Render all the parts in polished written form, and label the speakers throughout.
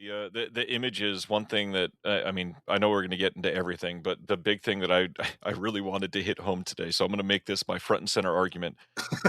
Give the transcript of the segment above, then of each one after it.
Speaker 1: The image is one thing that I mean, I know we're going to get into everything, but the big thing that I really wanted to hit home today, so I'm going to make this my front and center argument.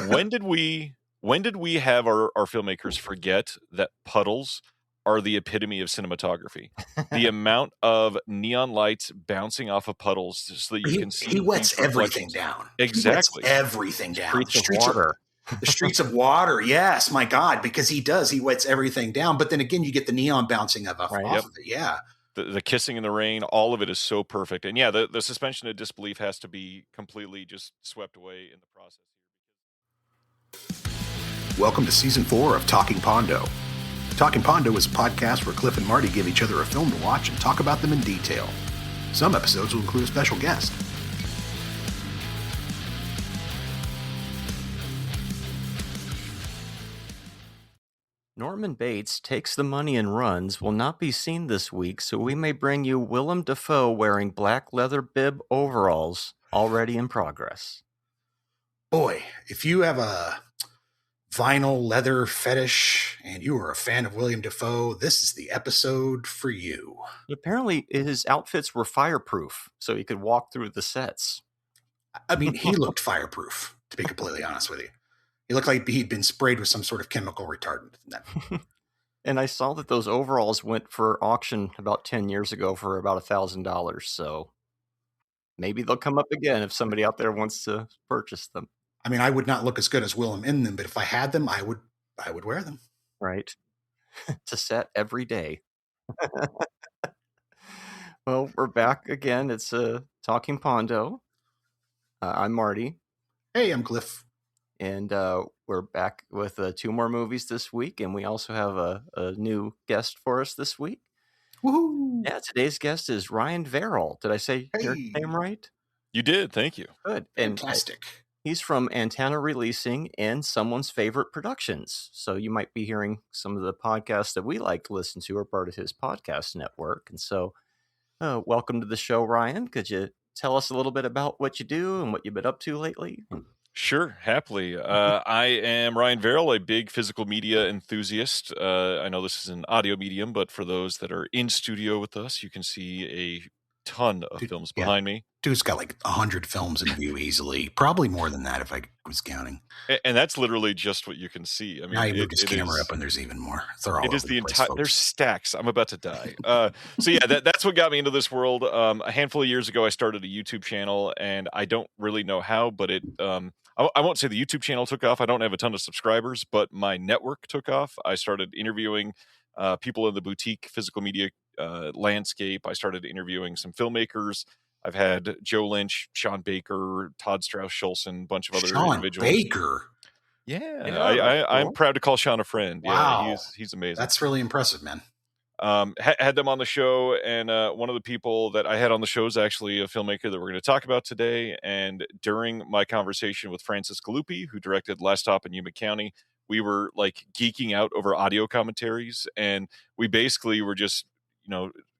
Speaker 1: When did we have our filmmakers forget that puddles are the epitome of cinematography? The amount of neon lights bouncing off of puddles so that you can see
Speaker 2: he wets
Speaker 1: these
Speaker 2: everything
Speaker 1: reflections.
Speaker 2: down.
Speaker 1: Exactly.
Speaker 2: He wets everything down.
Speaker 3: Streets of water.
Speaker 2: The streets of water. Yes, my God, because he does. He wets everything down. But then again, you get the neon bouncing off of it. Yeah.
Speaker 1: The kissing in the rain, all of it is so perfect. And yeah, the suspension of disbelief has to be completely just swept away in the process.
Speaker 2: Welcome to Season 4 of Talking Pondo. Talking Pondo is a podcast where Clif and Marty give each other a film to watch and talk about them in detail. Some episodes will include a special guest.
Speaker 3: Norman Bates Takes the Money and Runs will not be seen this week, so we may bring you Willem Dafoe wearing black leather bib overalls, already in progress.
Speaker 2: Boy, if you have a vinyl leather fetish and you are a fan of William Dafoe, this is the episode for you.
Speaker 3: Apparently, his outfits were fireproof, so he could walk through the sets.
Speaker 2: I mean, he looked fireproof, to be completely honest with you. He looked like he'd been sprayed with some sort of chemical retardant.
Speaker 3: And I saw that those overalls went for auction about 10 years ago for about $1,000. So maybe they'll come up again if somebody out there wants to purchase them.
Speaker 2: I mean, I would not look as good as Willem in them, but if I had them, I would wear them.
Speaker 3: Right. To set every day. Well, we're back again. It's Talking Pondo. I'm Marty.
Speaker 2: Hey, I'm Clif.
Speaker 3: And we're back with 2 more movies this week, and we also have a new guest for us this week.
Speaker 2: Woohoo!
Speaker 3: Yeah, today's guest is Ryan Verrill. Did I say your name right?
Speaker 1: You did, thank you.
Speaker 3: Good.
Speaker 2: Fantastic.
Speaker 3: And he's from Antenna Releasing and Someone's Favorite Productions. So you might be hearing some of the podcasts that we like to listen to are part of his podcast network. And so welcome to the show, Ryan. Could you tell us a little bit about what you do and what you've been up to lately?
Speaker 1: Sure, happily. I am Ryan Verrill, a big physical media enthusiast. I know this is an audio medium, but for those that are in studio with us, you can see a ton of films behind me.
Speaker 2: Dude's got like 100 films in view easily. Probably more than that if I was counting.
Speaker 1: And that's literally just what you can see. I mean,
Speaker 2: now you moved his camera up and there's even more. They're all
Speaker 1: it is
Speaker 2: over
Speaker 1: the entire.
Speaker 2: place,
Speaker 1: there's stacks. I'm about to die. So yeah, that's what got me into this world. A handful of years ago, I started a YouTube channel, and I don't really know how, but it. I won't say the YouTube channel took off. I don't have a ton of subscribers, but my network took off. I started interviewing people in the boutique physical media landscape. I started interviewing some filmmakers. I've had Joe Lynch, Sean Baker, Todd Strauss-Schulson, a bunch of other individuals.
Speaker 2: Baker?
Speaker 1: Yeah, I'm proud to call Sean a friend.
Speaker 2: Wow.
Speaker 1: Yeah, he's amazing.
Speaker 2: That's really impressive, man.
Speaker 1: Had them on the show, and one of the people that I had on the show is actually a filmmaker that we're going to talk about today. And during my conversation with Francis Galluppi, who directed Last Stop in Yuma County, we were like geeking out over audio commentaries, and we basically were just,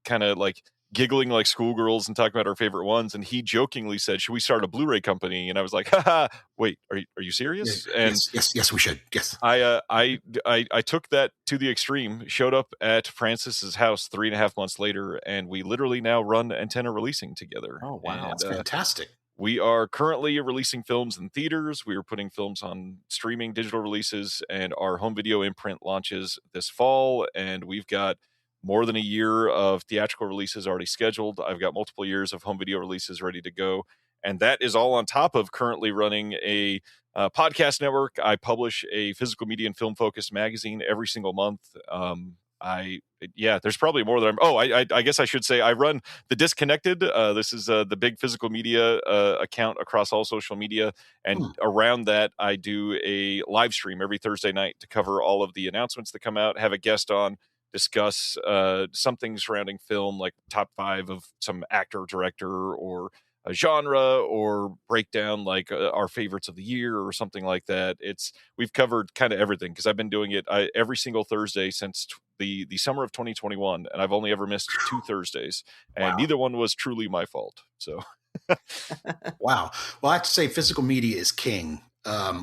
Speaker 1: kind of like giggling like schoolgirls and talking about our favorite ones. And he jokingly said, "Should we start a Blu-ray company?" And I was like, "Haha, wait, are you serious?"
Speaker 2: Yes, we should. Yes.
Speaker 1: I took that to the extreme, showed up at Francis's house 3.5 months later, and we literally now run Antenna Releasing together.
Speaker 2: Oh, wow. That's fantastic.
Speaker 1: We are currently releasing films in theaters. We are putting films on streaming digital releases, and our home video imprint launches this fall. And we've got more than a year of theatrical releases already scheduled. I've got multiple years of home video releases ready to go. And that is all on top of currently running a podcast network. I publish a physical media and film focused magazine every single month. There's probably more that I guess I should say I run The Disconnected. This is the big physical media account across all social media. And around that, I do a live stream every Thursday night to cover all of the announcements that come out, have a guest on, discuss something surrounding film, like top 5 of some actor, director, or a genre, or break down like our favorites of the year or something like that. We've covered kind of everything because I've been doing it every single Thursday since the summer of 2021, and I've only ever missed 2 Thursdays, and neither one was truly my fault. So,
Speaker 2: wow. Well, I have to say, physical media is king. When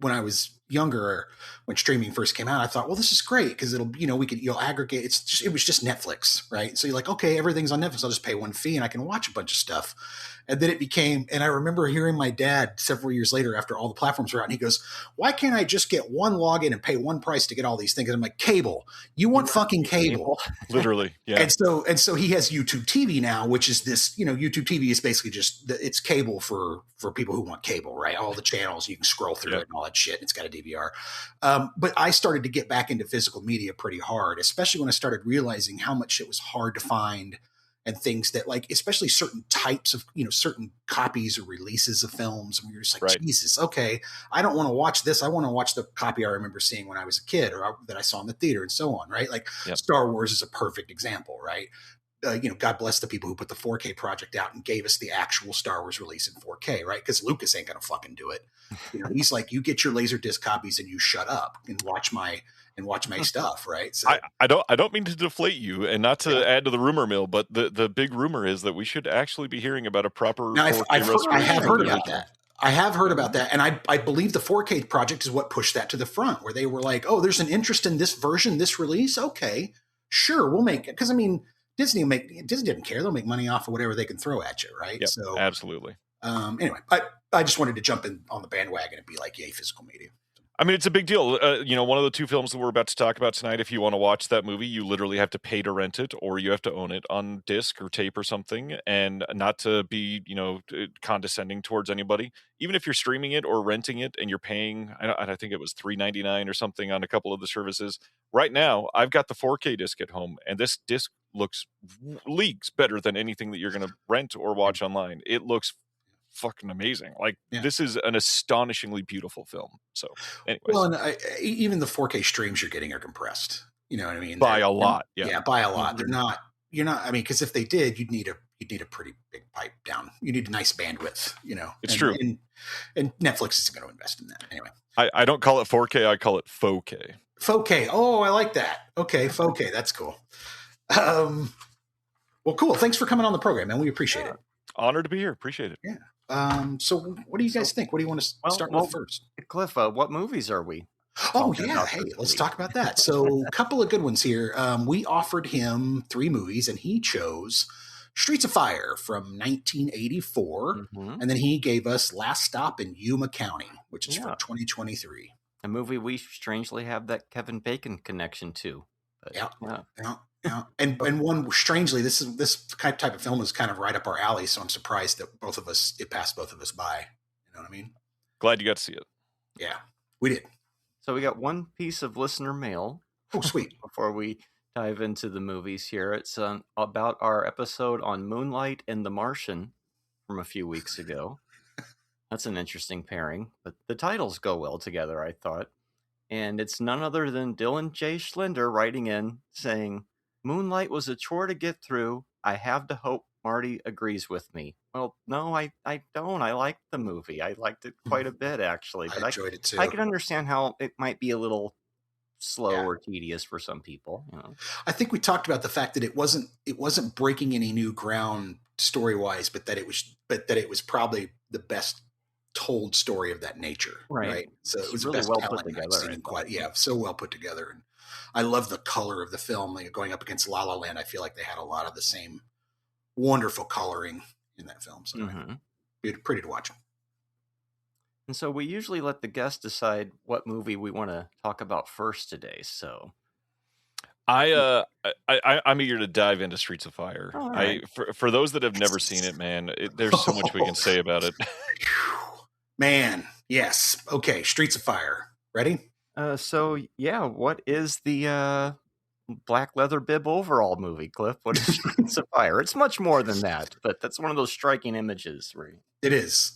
Speaker 2: I was younger, when streaming first came out, I thought, well, this is great because it'll, you'll aggregate. It was just Netflix, right? So you're like, okay, everything's on Netflix. I'll just pay one fee and I can watch a bunch of stuff. And then it became, and I remember hearing my dad several years later after all the platforms were out, and he goes, why can't I just get one login and pay one price to get all these things? And I'm like, cable. You want fucking cable.
Speaker 1: Literally, yeah.
Speaker 2: And so he has YouTube TV now, which is this, YouTube TV is basically just, it's cable for people who want cable, right? All the channels, you can scroll through it and all that shit. It's got a DVR. But I started to get back into physical media pretty hard, especially when I started realizing how much it was hard to find and things that, like, especially certain types of, certain copies or releases of films. And you're just like, Jesus, okay, I don't want to watch this. I want to watch the copy I remember seeing when I was a kid or that I saw in the theater and so on, right? Like Star Wars is a perfect example, right? God bless the people who put the 4K project out and gave us the actual Star Wars release in 4K, right? Because Lucas ain't going to fucking do it. He's like, you get your Laserdisc copies and you shut up and watch my stuff, right? So
Speaker 1: I don't mean to deflate you and not to add to the rumor mill, but the big rumor is that we should actually be hearing about a proper 4K restoration.
Speaker 2: I have heard about that. I have heard about that. And I believe the 4K project is what pushed that to the front, where they were like, oh, there's an interest in this version, this release. Okay, sure, we'll make it. Because, I mean, Disney didn't care. They'll make money off of whatever they can throw at you, right?
Speaker 1: Yep,
Speaker 2: so
Speaker 1: absolutely.
Speaker 2: Anyway, I just wanted to jump in on the bandwagon and be like, yay, physical media.
Speaker 1: I mean, it's a big deal. One of the two films that we're about to talk about tonight, if you want to watch that movie, you literally have to pay to rent it, or you have to own it on disc or tape or something. And not to be, condescending towards anybody, even if you're streaming it or renting it and you're paying, I think it was $3.99 or something on a couple of the services. Right now, I've got the 4K disc at home, and this disc looks leagues better than anything that you're going to rent or watch online. It looks fucking amazing. This is an astonishingly beautiful film. So anyways.
Speaker 2: Well, and even the 4K streams you're getting are compressed. You know what I mean?
Speaker 1: By a lot. Yeah,
Speaker 2: by a lot. You're not, I mean, because if they did, you'd need a pretty big pipe down. You need a nice bandwidth,
Speaker 1: It's true.
Speaker 2: And Netflix isn't going to invest in that. Anyway.
Speaker 1: I don't call it 4K, I call it faux K.
Speaker 2: Faux K. Oh, I like that. Okay, faux K. That's cool. Well, cool. Thanks for coming on the program, man. We appreciate it.
Speaker 1: Honored to be here. Appreciate it.
Speaker 2: Yeah. So what do you guys think? What do you want to start with first?
Speaker 3: Cliff, what movies are we?
Speaker 2: Oh, yeah. Hey, let's talk about that. So a couple of good ones here. We offered him 3 movies, and he chose Streets of Fire from 1984. And then he gave us Last Stop in Yuma County, which is from 2023.
Speaker 3: A movie we strangely have that Kevin Bacon connection to. But,
Speaker 2: yeah. And one, strangely, this type of film is kind of right up our alley, so I'm surprised that it passed both of us by. You know what I mean?
Speaker 1: Glad you got to see it.
Speaker 2: Yeah, we did.
Speaker 3: So we got one piece of listener mail.
Speaker 2: Oh, sweet.
Speaker 3: Before we dive into the movies here, it's about our episode on Moonlight and The Martian from a few weeks ago. That's an interesting pairing, but the titles go well together, I thought. And it's none other than Dylan J. Schlender writing in saying, Moonlight was a chore to get through. I have to hope Marty agrees with me. Well, no, I don't. I liked the movie. I liked it quite a bit, actually. But
Speaker 2: I enjoyed it too.
Speaker 3: I can understand how it might be a little slow or tedious for some people.
Speaker 2: I think we talked about the fact that it wasn't breaking any new ground story-wise, but that it was probably the best told story of that nature, right? So it was
Speaker 3: really
Speaker 2: the best
Speaker 3: well put together.
Speaker 2: So well put together. And I love the color of the film. Like, going up against La La Land, I feel like they had a lot of the same wonderful coloring in that film. So it's pretty to watch.
Speaker 3: And so we usually let the guest decide what movie we want to talk about first today. So
Speaker 1: I'm eager to dive into Streets of Fire.
Speaker 3: Right.
Speaker 1: For those that have never seen it, man, there's so much we can say about it.
Speaker 2: Man, yes. Okay, Streets of Fire. Ready?
Speaker 3: What is the black leather bib overall movie, Cliff? What is Streets of Fire? It's much more than that, but that's one of those striking images. Right?
Speaker 2: It is,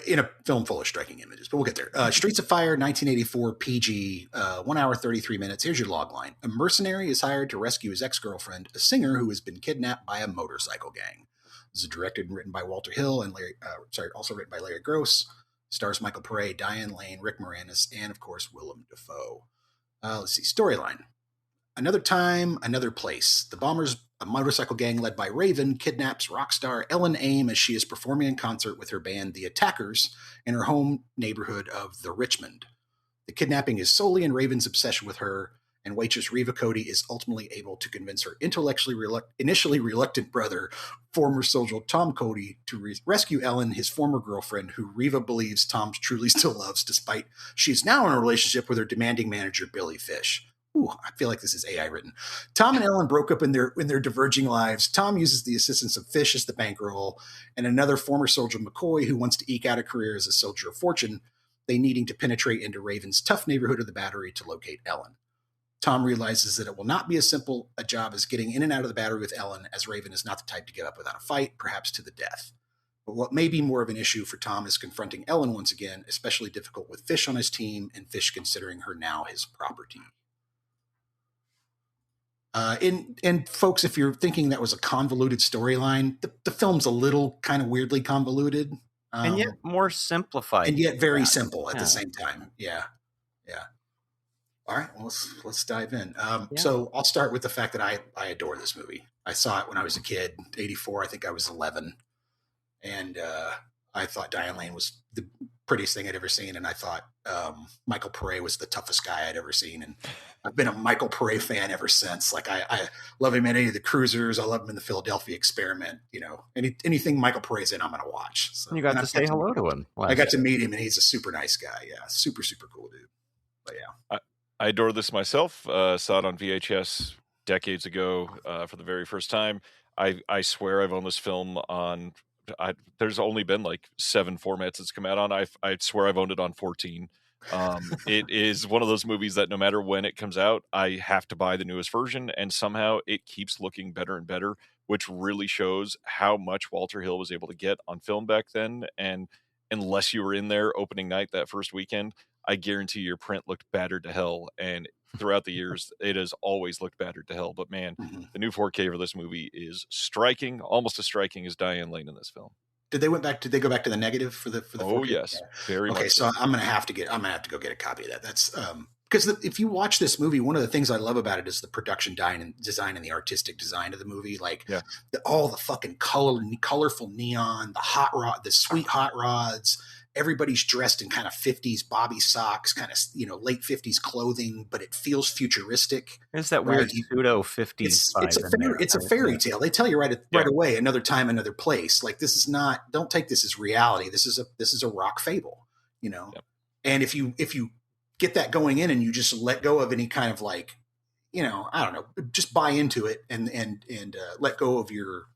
Speaker 2: in a film full of striking images, but we'll get there. Streets of Fire, 1984, PG, 1 hour, 33 minutes. Here's your log line. A mercenary is hired to rescue his ex-girlfriend, a singer who has been kidnapped by a motorcycle gang. This is directed and written by Walter Hill and also written by Larry Gross. Stars Michael Paré, Diane Lane, Rick Moranis, and, of course, Willem Dafoe. Let's see. Storyline. Another time, another place. The bombers, a motorcycle gang led by Raven, kidnaps rock star Ellen Aim as she is performing in concert with her band The Attackers in her home neighborhood of The Richmond. The kidnapping is solely in Raven's obsession with her, and waitress Reva Cody is ultimately able to convince her initially reluctant brother, former soldier Tom Cody, to rescue Ellen, his former girlfriend, who Reva believes Tom truly still loves, despite she's now in a relationship with her demanding manager, Billy Fish. Ooh, I feel like this is AI written. Tom and Ellen broke up in their diverging lives. Tom uses the assistance of Fish as the bankroll, and another former soldier, McCoy, who wants to eke out a career as a soldier of fortune, they needing to penetrate into Raven's tough neighborhood of the Battery to locate Ellen. Tom realizes that it will not be as simple a job as getting in and out of the Battery with Ellen, as Raven is not the type to give up without a fight, perhaps to the death. But what may be more of an issue for Tom is confronting Ellen once again, especially difficult with Fish on his team and Fish considering her now his property. And folks, if you're thinking that was a convoluted storyline, the film's a little kind of weirdly convoluted.
Speaker 3: And yet more simplified.
Speaker 2: And yet very simple at the same time. Yeah. All right, well, let's dive in. So I'll start with the fact that I adore this movie. I saw it when I was a kid, 84. I think I was 11. And I thought Diane Lane was the prettiest thing I'd ever seen. And I thought Michael Paré was the toughest guy I'd ever seen. And I've been a Michael Paré fan ever since. Like I love him in any of the Cruisers. I love him in the Philadelphia Experiment. You know, anything Michael Paré's in, I'm going to watch. So,
Speaker 3: you got to say hello to him.
Speaker 2: I got to meet him, and he's a super nice guy. Yeah, super, super cool dude. But yeah.
Speaker 1: I adore this myself. Saw it on VHS decades ago for the very first time. I swear I've owned this film on... there's only been like 7 formats it's come out on. I swear I've owned it on 14. It is one of those movies that no matter when it comes out, I have to buy the newest version, and somehow it keeps looking better and better, which really shows how much Walter Hill was able to get on film back then. And unless you were in there opening night that first weekend, I guarantee your print looked battered to hell. And throughout the years, it has always looked battered to hell. But man, the new 4K for this movie is striking, almost as striking as Diane Lane in this film.
Speaker 2: Did they go back to the negative for the 4K?
Speaker 1: Oh yes, yeah. Very much.
Speaker 2: Okay, so I'm gonna have to go get a copy of that. That's because if you watch this movie, one of the things I love about it is the production design and the artistic design of the movie. Like all the fucking colorful neon, the sweet hot rods. Everybody's dressed in kind of 50s bobby socks, kind of, late 50s clothing, but it feels futuristic.
Speaker 3: It's that weird pseudo 50s vibe.
Speaker 2: It's a fairy tale. They tell you right away, another time, another place. Like, this is not, don't take this as reality. This is a rock fable, And if you get that going in and you just let go of any kind of like, I don't know, just buy into it and let go of your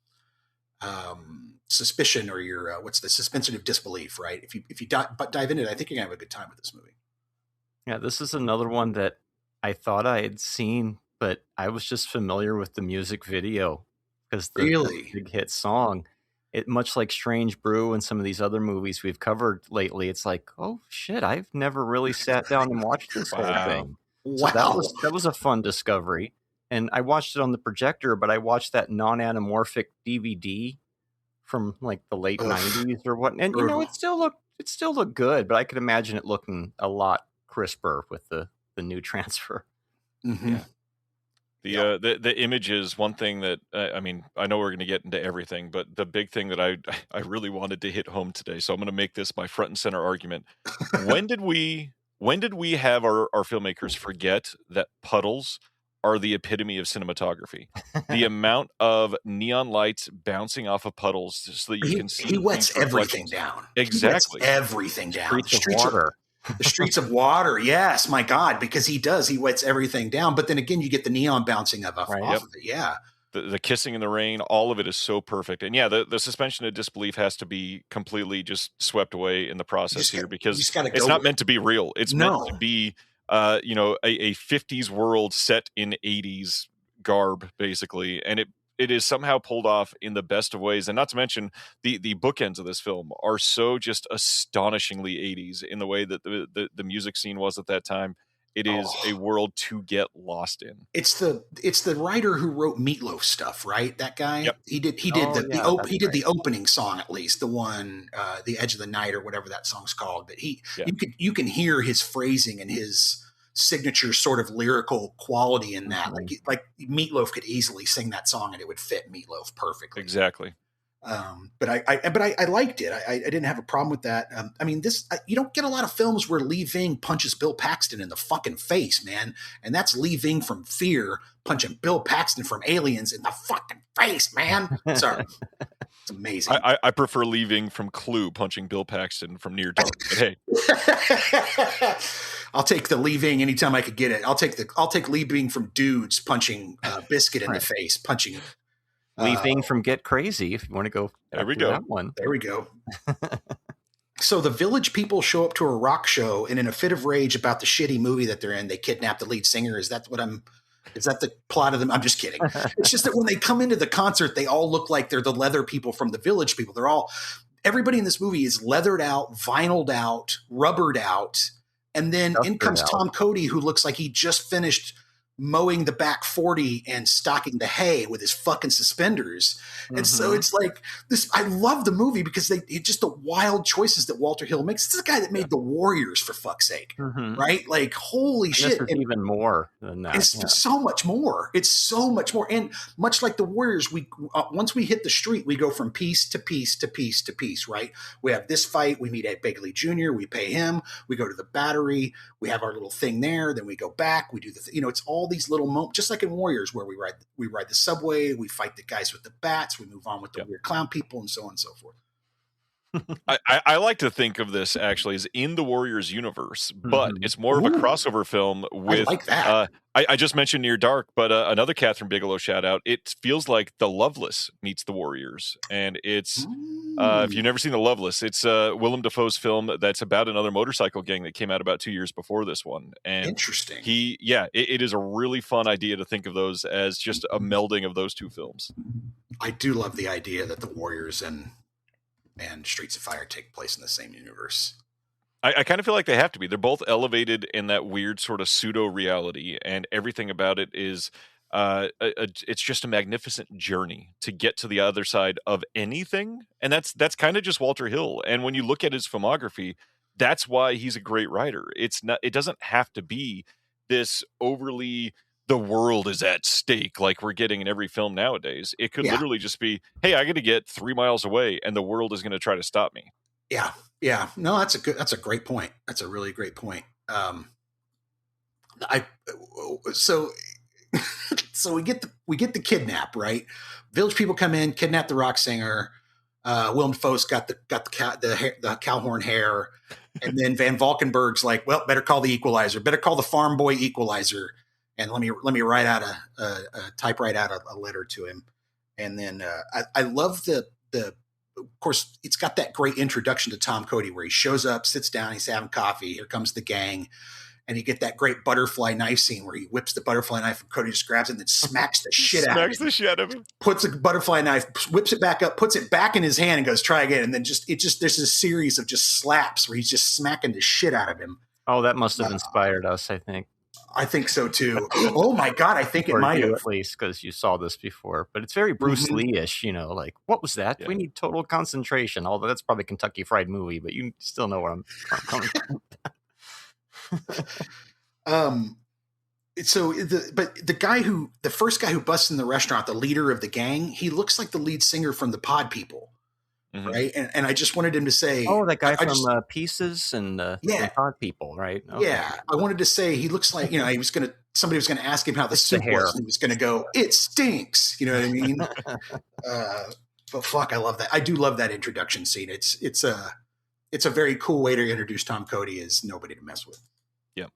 Speaker 2: suspicion or your what's the suspension of disbelief, right? If you dive into it, I think you're gonna have a good time with this movie.
Speaker 3: Yeah, this is another one that I thought I had seen, but I was just familiar with the music video because the big hit song. It much like Strange Brew and some of these other movies we've covered lately. It's like, oh shit, I've never really sat down and watched this whole thing.
Speaker 2: Wow.
Speaker 3: So that was a fun discovery. And I watched it on the projector, but I watched that non-anamorphic DVD from like the late 90s or what. And it still looked good, but I could imagine it looking a lot crisper with the new transfer.
Speaker 2: Mm-hmm.
Speaker 1: Yeah. The images, one thing that I know we're going to get into everything, but the big thing that I really wanted to hit home today, so I'm going to make this my front and center argument. When did we have our filmmakers forget that puddles are the epitome of cinematography? The amount of neon lights bouncing off of puddles so that you can see.
Speaker 2: He wets everything down.
Speaker 1: Exactly.
Speaker 2: He wets everything down. The streets of water. Yes, my God, because he does. He wets everything down. But then again, you get the neon bouncing off of it. Yeah.
Speaker 1: The kissing in the rain, all of it is so perfect. And yeah, the suspension of disbelief has to be completely just swept away in the process here because it's not meant to be real. It's meant to be a 50s world set in 80s garb, basically. And it is somehow pulled off in the best of ways. And not to mention the bookends of this film are so just astonishingly 80s in the way that the music scene was at that time. It is a world to get lost in.
Speaker 2: It's the writer who wrote Meatloaf stuff, right? That guy.
Speaker 1: Yep.
Speaker 2: He did the opening song, at least the one, "The Edge of the Night" or whatever that song's called. But you can hear his phrasing and his signature sort of lyrical quality in that. Like Meatloaf could easily sing that song and it would fit Meatloaf perfectly.
Speaker 1: Exactly.
Speaker 2: But I liked it. I didn't have a problem with that. I mean, you don't get a lot of films where Lee Ving punches Bill Paxton in the fucking face, man. And that's Lee Ving from Fear punching Bill Paxton from Aliens in the fucking face, man. Sorry. It's amazing.
Speaker 1: I prefer Lee Ving from Clue punching Bill Paxton from Near Dark. But hey,
Speaker 2: I'll take the Lee Ving anytime I could get it. I'll take Lee Ving from Dudes punching Biscuit in the face, punching
Speaker 3: Lee Ving from Get Crazy, if you want to go.
Speaker 1: There we go.
Speaker 3: That one.
Speaker 2: There we go. So the village people show up to a rock show, and in a fit of rage about the shitty movie that they're in, they kidnap the lead singer. Is that the plot of them? I'm just kidding. It's just that when they come into the concert, they all look like they're the leather people from the village people. Everybody in this movie is leathered out, vinyled out, rubbered out. And then in comes Tom Cody, who looks like he just finished mowing the back 40 and stocking the hay with his fucking suspenders. And so it's like this. I love the movie because just the wild choices that Walter Hill makes. It's the guy that made The Warriors, for fuck's sake, right? Like, holy shit.
Speaker 3: This is even more than that.
Speaker 2: It's so much more. It's so much more. And much like The Warriors, we once we hit the street, we go from piece to piece to piece to piece, right? We have this fight. We meet Ed Begley Jr. We pay him. We go to the Battery. We have our little thing there. Then we go back. We do it's all these little moments, just like in Warriors, where we ride the subway, we fight the guys with the bats, we move on with the weird clown people, and so on and so forth.
Speaker 1: I like to think of this actually as in the Warriors universe, but it's more of a crossover film with.
Speaker 2: I like that.
Speaker 1: I just mentioned Near Dark, but another Catherine Bigelow shout out. It feels like The Loveless meets The Warriors, and it's if you've never seen The Loveless, it's Willem Dafoe's film that's about another motorcycle gang that came out about 2 years before this one. And
Speaker 2: interesting.
Speaker 1: It is a really fun idea to think of those as just a melding of those two films.
Speaker 2: I do love the idea that The Warriors and Streets of Fire take place in the same universe.
Speaker 1: I kind of feel like they have to be. They're both elevated in that weird sort of pseudo reality, and everything about it is it's just a magnificent journey to get to the other side of anything. And that's kind of just Walter Hill. And when you look at his filmography, that's why he's a great writer. It doesn't have to be this overly the world is at stake like we're getting in every film nowadays. It could literally just be, hey, I got to get 3 miles away and the world is going to try to stop me.
Speaker 2: Yeah. Yeah. No, that's a great point. That's a really great point. So we get the kidnap, right? Village people come in, kidnap the rock singer. Willem Dafoe's got the cowhorn hair. And then Van Valkenburg's like, well, better call the equalizer, better call the farm boy equalizer. And let me write out typewrite out a letter to him. And then I love the of course it's got that great introduction to Tom Cody where he shows up, sits down, he's having coffee. Here comes the gang, and you get that great butterfly knife scene where he whips the butterfly knife and Cody just grabs it and then smacks the shit out of him.
Speaker 1: Smacks the shit out of him.
Speaker 2: Puts the butterfly knife, whips it back up, puts it back in his hand, and goes try again. And then there's a series of just slaps where he's just smacking the shit out of him.
Speaker 3: Oh, that must have inspired us, I think.
Speaker 2: I think so too. Oh my God, I think it might have.
Speaker 3: At least because you saw this before. But it's very Bruce Lee-ish, like, what was that? Yeah. We need total concentration. Although that's probably Kentucky Fried Movie, but you still know where I'm coming from.
Speaker 2: So the first guy who busts in the restaurant, the leader of the gang, he looks like the lead singer from the Pod People. Right. And I just wanted him to say,
Speaker 3: oh, that guy from Pieces and Pod People, right? Okay.
Speaker 2: Yeah. I wanted to say, he looks like, somebody was going to ask him how the soup was, and he was going to go, it stinks. You know what I mean? But fuck, I love that. I do love that introduction scene. It's a very cool way to introduce Tom Cody as nobody to mess with.
Speaker 1: Yeah.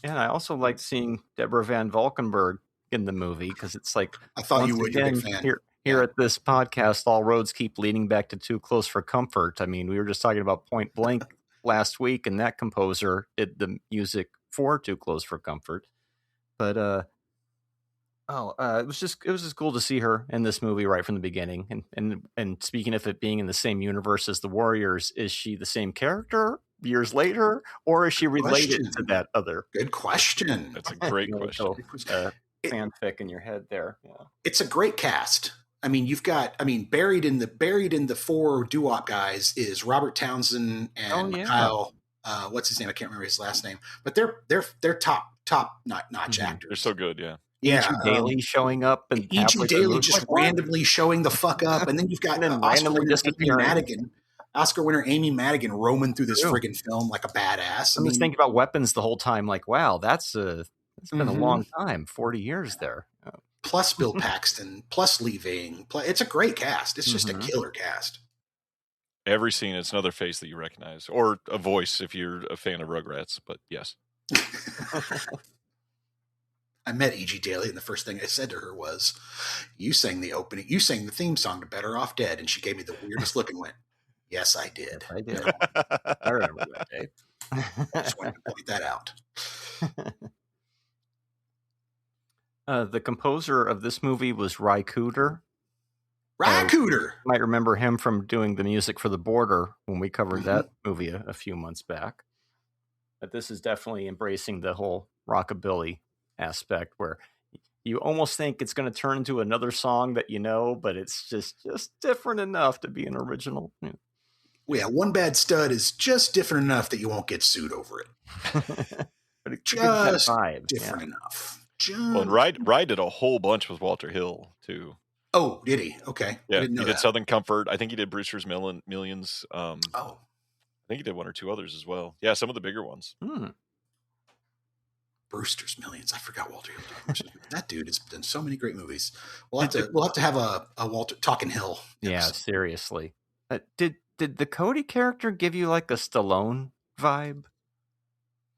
Speaker 3: And I also liked seeing Deborah Van Valkenburg in the movie because it's like,
Speaker 2: I thought you would be a big fan.
Speaker 3: Here at this podcast, all roads keep leading back to Too Close for Comfort. I mean, we were just talking about Point Blank last week, and that composer did the music for Too Close for Comfort. But it was just cool to see her in this movie right from the beginning. And speaking of it being in the same universe as The Warriors, is she the same character years later, or is she related to that other?
Speaker 2: Good question.
Speaker 1: That's a great question.
Speaker 3: Fanfic in your head there. Yeah.
Speaker 2: It's a great cast. I mean, buried in the four doo-wop guys is Robert Townsend and Kyle. What's his name? I can't remember his last name, but they're top notch actors.
Speaker 1: They're so good. Yeah.
Speaker 2: Yeah,
Speaker 3: Daly showing up and
Speaker 2: E.G. Daly just randomly showing the fuck up, and then you've got Oscar winner Amy Madigan. Oscar winner Amy Madigan roaming through this friggin' film like a badass.
Speaker 3: I'm just thinking about weapons the whole time. Like, wow, it's been a long time, 40 years there.
Speaker 2: Plus Bill Paxton, plus Lee Ving. It's a great cast. It's just a killer cast.
Speaker 1: Every scene, it's another face that you recognize, or a voice if you're a fan of Rugrats. But yes.
Speaker 2: I met E.G. Daly, and the first thing I said to her was, you sang the theme song to Better Off Dead, and she gave me the weirdest look and went, yes, I did.
Speaker 3: I did. I remember that, Dave.
Speaker 2: I just wanted to point that out.
Speaker 3: The composer of this movie was Ry Cooder.
Speaker 2: You
Speaker 3: might remember him from doing the music for The Border when we covered that movie a few months back. But this is definitely embracing the whole rockabilly aspect where you almost think it's going to turn into another song that you know, but it's just different enough to be an original.
Speaker 2: Yeah, One Bad Stud is just different enough that you won't get sued over it.
Speaker 3: But it's just
Speaker 2: different enough.
Speaker 1: Well, and Rye did a whole bunch with Walter Hill too.
Speaker 2: Oh, did he? Okay.
Speaker 1: Yeah, he did Southern Comfort. I think he did Brewster's Millions. I think he did one or two others as well. Yeah, some of the bigger ones.
Speaker 2: Brewster's Millions. I forgot Walter Hill. That dude has done so many great movies. We'll have to have a Walter Talking Hill.
Speaker 3: Yeah, seriously. Did the Cody character give you like a Stallone vibe?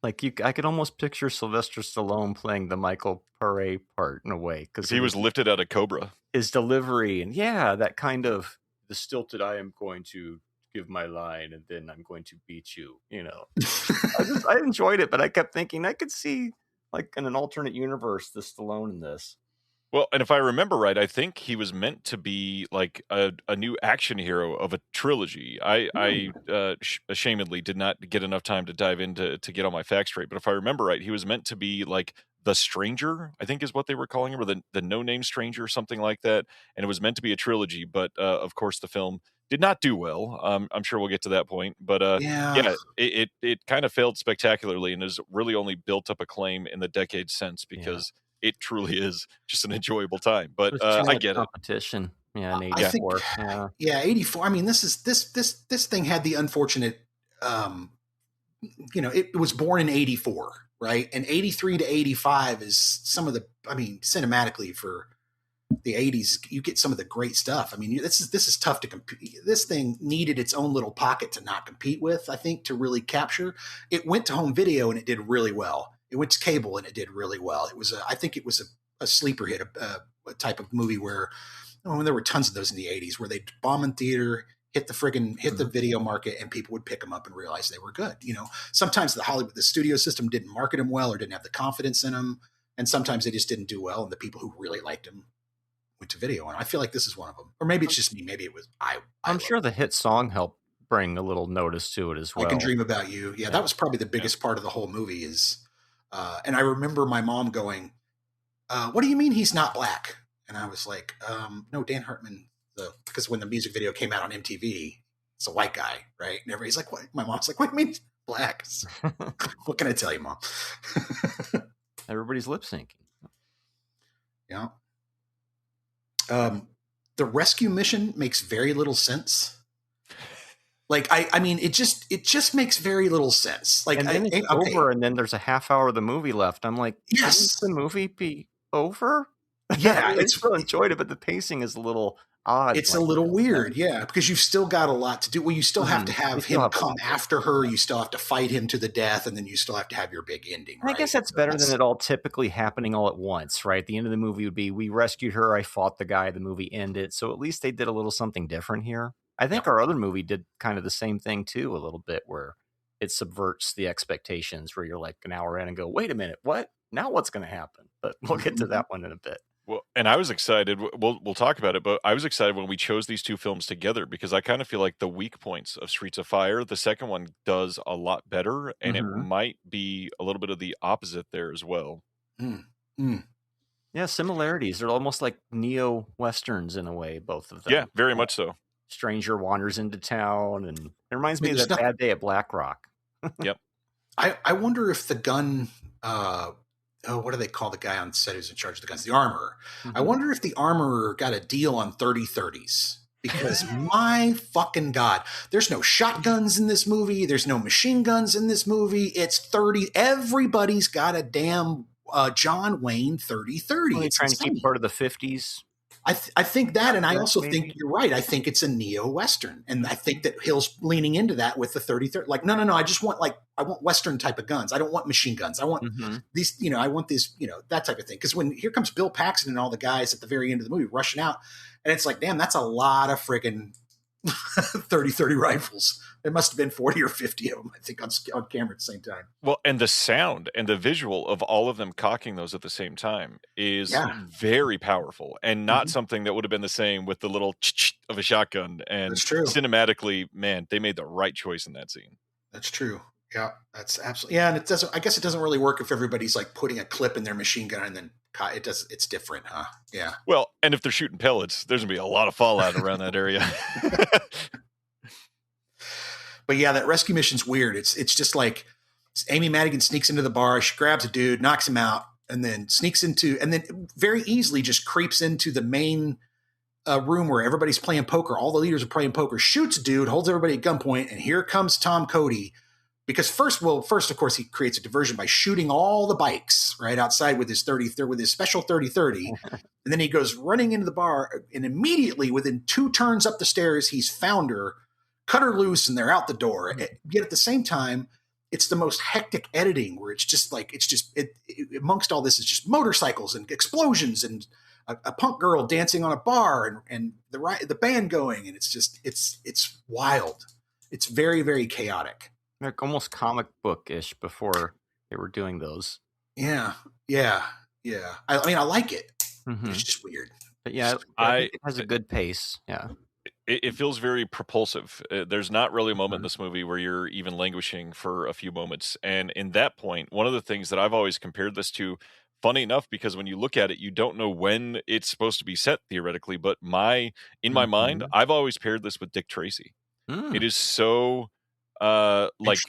Speaker 3: Like I could almost picture Sylvester Stallone playing the Michael Paré part in a way because
Speaker 1: he was lifted out of Cobra.
Speaker 3: His delivery and that kind of the stilted. I am going to give my line and then I'm going to beat you. I enjoyed it, but I kept thinking I could see like in an alternate universe the Stallone in this.
Speaker 1: Well, and if I remember right, I think he was meant to be like a new action hero of a trilogy. I ashamedly did not get enough time to dive into to get all my facts straight. But if I remember right, he was meant to be like the Stranger, I think is what they were calling him, or the No-Name Stranger, something like that. And it was meant to be a trilogy, but of course the film did not do well. I'm sure we'll get to that point. But it kind of failed spectacularly and has really only built up acclaim in the decades since because it truly is just an enjoyable time. But I get
Speaker 3: competition. Yeah, in
Speaker 2: 84. 84. I mean, this thing had the unfortunate, it was born in 84, right? And 83 to 85 is some of the, cinematically for the 80s, you get some of the great stuff. I mean, this is tough to compete. This thing needed its own little pocket to not compete with, I think, to really capture. It went to home video and it did really well. It went to cable and it did really well. It was I think it was a sleeper hit, a type of movie where there were tons of those in the 80s where they'd bomb in theater, hit the video market, and people would pick them up and realize they were good. Sometimes the studio system didn't market them well or didn't have the confidence in them, and sometimes they just didn't do well. And the people who really liked them went to video, and I feel like this is one of them. Or maybe it's just me. Maybe it was I'm
Speaker 3: sure the hit song helped bring a little notice to it as well.
Speaker 2: I Can Dream About You. Yeah, that was probably the biggest part of the whole movie is. And I remember my mom going, what do you mean he's not black? And I was like, no, Dan Hartman, because when the music video came out on MTV, it's a white guy, right? And everybody's like, what? My mom's like, what do you mean black? What can I tell you, Mom?
Speaker 3: Everybody's lip syncing.
Speaker 2: Yeah. The rescue mission makes very little sense. Like, I mean, it just makes very little sense. Like,
Speaker 3: and then it's over, and then there's a half hour of the movie left. I'm like, yes, the movie be over?
Speaker 2: Yeah,
Speaker 3: I still enjoyed it, but the pacing is a little odd.
Speaker 2: It's a little weird, yeah, because you've still got a lot to do. Well, you still have to have him come after her. You still have to fight him to the death, and then you still have to have your big ending. Right?
Speaker 3: I guess that's better than it all typically happening all at once, right? The end of the movie would be, we rescued her, I fought the guy, the movie ended. So at least they did a little something different here. I think our other movie did kind of the same thing too, a little bit, where it subverts the expectations, where you're like an hour in and go, wait a minute, what? Now what's going to happen? But we'll get to that one in a bit.
Speaker 1: Well, and I was excited. We'll talk about it, but I was excited when we chose these two films together because I kind of feel like the weak points of Streets of Fire, the second one does a lot better, and it might be a little bit of the opposite there as well.
Speaker 3: Yeah, similarities. They're almost like neo-westerns in a way, both of them.
Speaker 1: Yeah, very much so.
Speaker 3: Stranger wanders into town, and it reminds me of that Bad Day at Black Rock.
Speaker 1: Yep.
Speaker 2: I wonder if the gun what do they call the guy on set who's in charge of the guns? The armorer.
Speaker 3: Mm-hmm.
Speaker 2: I wonder if the armorer got a deal on 30-30s. Because my fucking God, there's no shotguns in this movie. There's no machine guns in this movie. It's 30. Everybody's got a damn John Wayne 30-30.
Speaker 3: Are they
Speaker 2: it's
Speaker 3: trying
Speaker 2: insane.
Speaker 3: to keep part of the 50s?
Speaker 2: I think that, and I also
Speaker 3: maybe?
Speaker 2: think you're right. I think it's a neo-Western, and I think that Hill's leaning into that with the 30-30. Like, no, I just want I want Western type of guns. I don't want machine guns. I want these, I want these, that type of thing. Because when here comes Bill Paxton and all the guys at the very end of the movie rushing out, and it's like, damn, that's a lot of friggin' 30-30 rifles. There must have been 40 or 50 of them, I think, on camera at the same time.
Speaker 1: Well, and the sound and the visual of all of them cocking those at the same time is very powerful, and not something that would have been the same with the little of a shotgun. And
Speaker 2: that's true.
Speaker 1: Cinematically, man, they made the right choice in that scene.
Speaker 2: That's true. Yeah, that's absolutely. Yeah, and it doesn't. I guess it doesn't really work if everybody's like putting a clip in their machine gun and then it does. It's different, huh? Yeah.
Speaker 1: Well, and if they're shooting pellets, there's gonna be a lot of fallout around that area.
Speaker 2: But yeah, that rescue mission's weird. It's just like Amy Madigan sneaks into the bar, she grabs a dude, knocks him out, and then then very easily just creeps into the main room where everybody's playing poker. All the leaders are playing poker. Shoots a dude, holds everybody at gunpoint, and here comes Tom Cody. Because first, of course, he creates a diversion by shooting all the bikes right outside with his special 30-30. And then he goes running into the bar, and immediately within 2 turns up the stairs, he's found her, cut her loose, and they're out the door. Yet at the same time, it's the most hectic editing where it's just amongst all this is just motorcycles and explosions and a punk girl dancing on a bar and the band going. And it's wild. It's very, very chaotic.
Speaker 3: Like almost comic book-ish before they were doing those.
Speaker 2: Yeah. I mean, I like it. It's just weird.
Speaker 3: But yeah, I think it has a good pace. Yeah.
Speaker 1: It feels very propulsive. There's not really a moment in this movie where you're even languishing for a few moments. And in that point, one of the things that I've always compared this to, funny enough, because when you look at it, you don't know when it's supposed to be set theoretically, but in my mind, I've always paired this with Dick Tracy. It is so like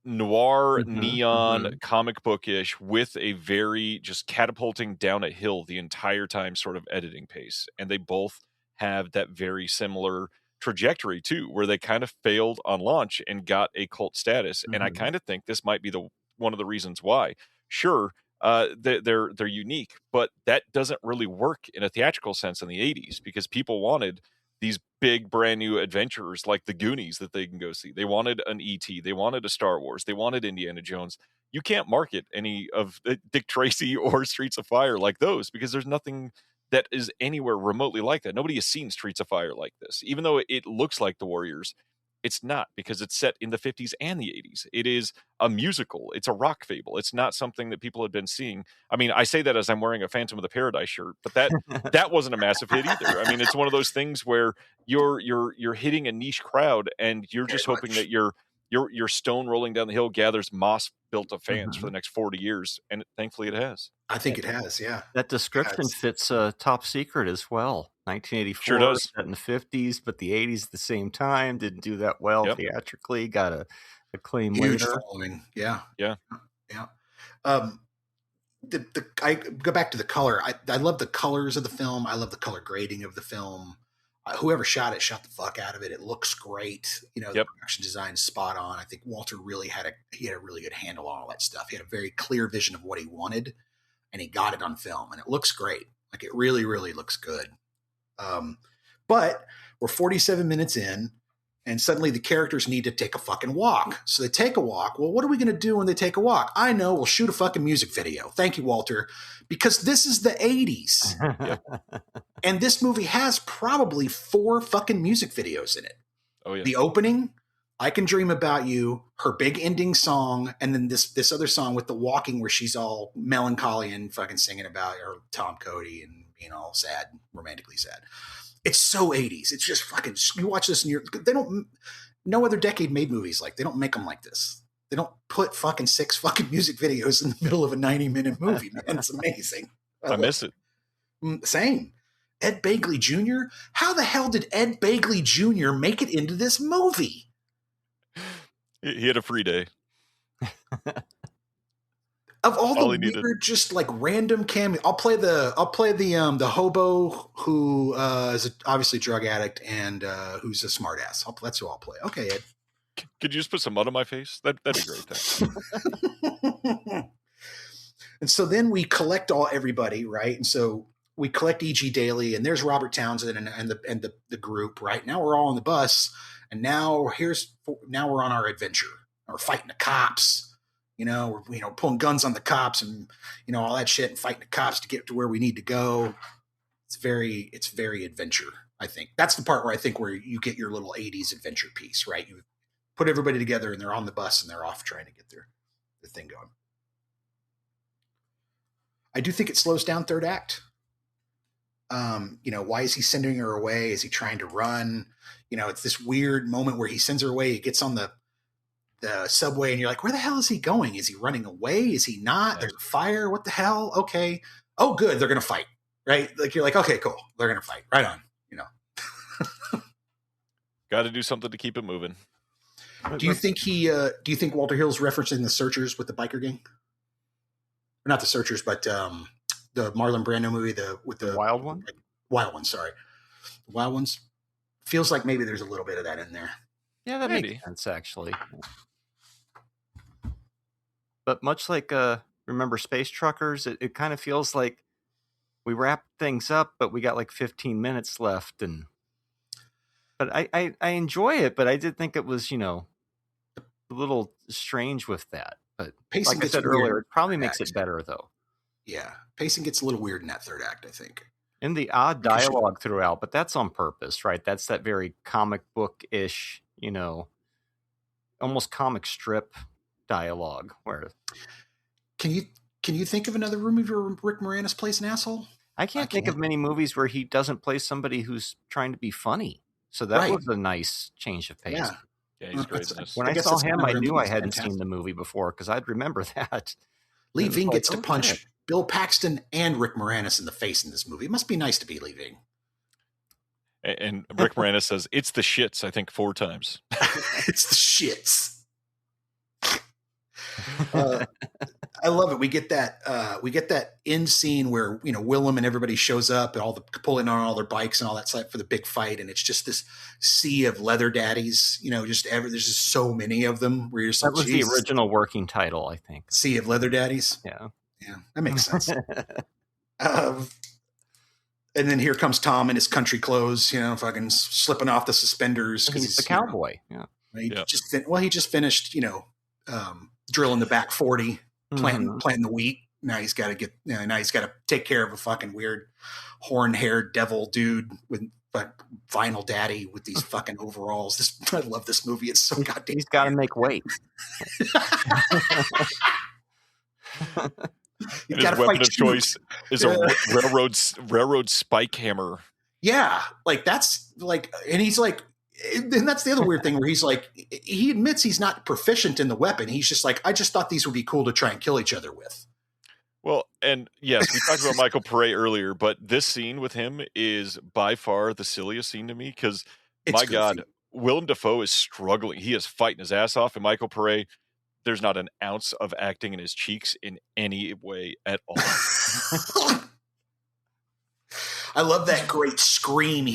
Speaker 1: noir, neon, comic bookish with a very just catapulting down a hill the entire time sort of editing pace. And they both have that very similar trajectory too, where they kind of failed on launch and got a cult status. And I kind of think this might be one of the reasons why. Sure, they're unique, but that doesn't really work in a theatrical sense in the 80s because people wanted these big brand new adventurers like the Goonies that they can go see. They wanted an E.T., they wanted a Star Wars, they wanted Indiana Jones. You can't market any of Dick Tracy or Streets of Fire like those because there's nothing that is anywhere remotely like that. Nobody has seen Streets of Fire like this. Even though it looks like The Warriors, it's not because it's set in the 50s and the 80s. It is a musical. It's a rock fable. It's not something that people had been seeing. I mean, I say that as I'm wearing a Phantom of the Paradise shirt, but that wasn't a massive hit either. I mean, it's one of those things where you're hitting a niche crowd and you're just hoping that your stone rolling down the hill gathers moss built of fans for the next 40 years. And thankfully it has.
Speaker 2: I think it has, yeah.
Speaker 3: That description fits Top Secret as well. 1984,
Speaker 1: sure does.
Speaker 3: Set in the 50s, but the 80s at the same time. Didn't do that well theatrically. Got a acclaim
Speaker 2: huge
Speaker 3: later.
Speaker 2: Following. Yeah. I go back to the color. I love the colors of the film. I love the color grading of the film. Whoever shot it shot the fuck out of it. It looks great. The production design is spot on. I think Walter really had a really good handle on all that stuff. He had a very clear vision of what he wanted, and he got it on film, and it looks great. Like it really, really looks good. But we're 47 minutes in, and suddenly the characters need to take a fucking walk. So they take a walk. Well, what are we going to do when they take a walk? I know. We'll shoot a fucking music video. Thank you, Walter. Because this is the 80s. And this movie has probably 4 fucking music videos in it.
Speaker 1: Oh, yeah.
Speaker 2: The opening, I Can Dream About You, her big ending song, and then this other song with the walking where she's all melancholy and fucking singing about her Tom Cody and being all sad, romantically sad. It's so 80s. It's just fucking, you watch this and no other decade made movies they don't make them like this. They don't put fucking 6 fucking music videos in the middle of a 90-minute movie, man. It's amazing.
Speaker 1: I miss it.
Speaker 2: Same. Ed Begley Jr. How the hell did Ed Begley Jr. make it into this movie?
Speaker 1: He had a free day.
Speaker 2: Of all the
Speaker 1: All he needed.
Speaker 2: weird, just like random cameo, I'll play the hobo who is obviously a drug addict and who's a smartass. That's who I'll play. Okay, Ed.
Speaker 1: Could you just put some mud on my face? That'd be great. Thanks.
Speaker 2: And so then we collect everybody, right? And so we collect E.G. Daily, and there's Robert Townsend and the group, right? Now we're all on the bus, and now we're on our adventure. We're fighting the cops, we're pulling guns on the cops and all that shit, and fighting the cops to get to where we need to go. It's very adventure. I think that's the part where you get your little 80s adventure piece, right? You put everybody together, and they're on the bus, and they're off trying to get their thing going. I do think it slows down third act. Why is he sending her away? Is he trying to run? It's this weird moment where he sends her away. He gets on the subway, and you're like, where the hell is he going? Is he running away? Is he not? There's a fire. What the hell? Okay. Oh, good. They're going to fight, right? Like, you're like, okay, cool. They're going to fight. Right on.
Speaker 1: Got to do something to keep it moving.
Speaker 2: Do you think Walter Hill's referencing the Searchers with the biker gang? Or not the Searchers, but the Marlon Brando movie, with the
Speaker 3: Wild One?
Speaker 2: Wild Ones, sorry. The Wild Ones. Feels like maybe there's a little bit of that in there.
Speaker 3: Yeah, that makes sense, actually. But much like remember Space Truckers, it kind of feels like we wrapped things up, but we got like 15 minutes left. But I enjoy it, but I did think it was, a little strange with that. But
Speaker 2: pacing,
Speaker 3: like I said earlier, it probably makes it better, though.
Speaker 2: Yeah, pacing gets a little weird in that third act, I think.
Speaker 3: And the odd dialogue throughout, but that's on purpose, right? That's that very comic book-ish, almost comic strip dialogue. Where
Speaker 2: can you think of another movie where Rick Moranis plays an asshole?
Speaker 3: I can't think of many movies where he doesn't play somebody who's trying to be funny. So that was a nice change of pace.
Speaker 1: Yeah, he's great.
Speaker 3: When I saw him, I knew I hadn't seen the movie before because I'd remember that.
Speaker 2: Lee Ving gets to punch Bill Paxton and Rick Moranis in the face in this movie. It must be nice to be Lee Ving.
Speaker 1: And Rick Moranis says, "It's the shits," I think 4 times.
Speaker 2: It's the shits. I love it. We get that end scene where Willem and everybody shows up and pulling on all their bikes and all that stuff for the big fight, and it's just this sea of leather daddies. There's just so many of them. Where you're
Speaker 3: that was the original working title, I think.
Speaker 2: Sea of Leather Daddies.
Speaker 3: Yeah,
Speaker 2: that makes sense. And then here comes Tom in his country clothes, fucking slipping off the suspenders because
Speaker 3: he's the cowboy.
Speaker 2: He just finished, drilling the back 40, planting the wheat. Now he's got to take care of a fucking weird horn-haired devil dude with vinyl daddy with these fucking overalls. I love this movie. It's so goddamn.
Speaker 3: He's got to make weight.
Speaker 1: His weapon of choice is a railroad spike hammer.
Speaker 2: Yeah, like that's like, and he's like, and that's the other weird thing where he's like, he admits he's not proficient in the weapon. He's just like, I just thought these would be cool to try and kill each other with.
Speaker 1: Well, and yes, we talked about Michael Paré earlier, but this scene with him is by far the silliest scene to me because, my God, Willem Dafoe is struggling. He is fighting his ass off, and Michael Paré, there's not an ounce of acting in his cheeks in any way at all.
Speaker 2: I love that great scream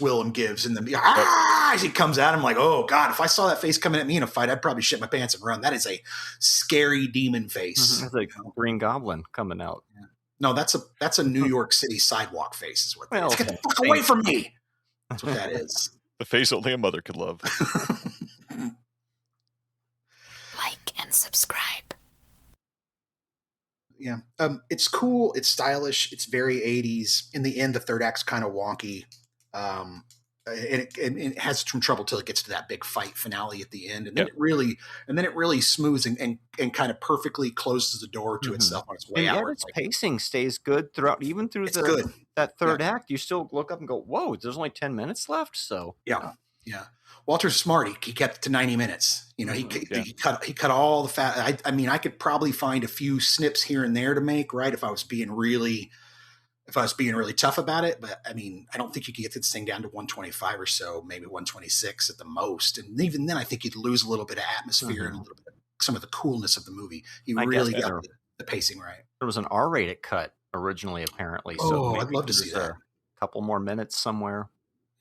Speaker 2: Willem gives in the as he comes at him like, oh God, if I saw that face coming at me in a fight, I'd probably shit my pants and run. That is a scary demon face.
Speaker 3: That's like Green Goblin coming out.
Speaker 2: Yeah. No, that's a New York City sidewalk face is what that is. Get the fuck
Speaker 3: Thanks.
Speaker 2: Away from me. That's what that is.
Speaker 1: The face only a mother could love.
Speaker 4: Like and subscribe.
Speaker 2: Yeah. It's cool. It's stylish. It's very 80s. In the end, the third act's kind of wonky. And it has some trouble till it gets to that big fight finale at the end. And then it really smooths and kind of perfectly closes the door to itself on its way out.
Speaker 3: Its pacing stays good throughout, even through that third act. You still look up and go, whoa, there's only 10 minutes left. So
Speaker 2: yeah. Walter's smart. He kept it to 90 minutes. He cut all the fat. I mean, I could probably find a few snips here and there to make, right, if I was being really tough about it. But I mean, I don't think you could get this thing down to 125 or so, maybe 126 at the most. And even then, I think you'd lose a little bit of atmosphere and a little bit of some of the coolness of the movie. He really got the pacing right.
Speaker 3: There was an R-rated cut originally, apparently. So
Speaker 2: Oh,
Speaker 3: maybe
Speaker 2: I'd love to see
Speaker 3: there's
Speaker 2: that.
Speaker 3: a couple more minutes somewhere.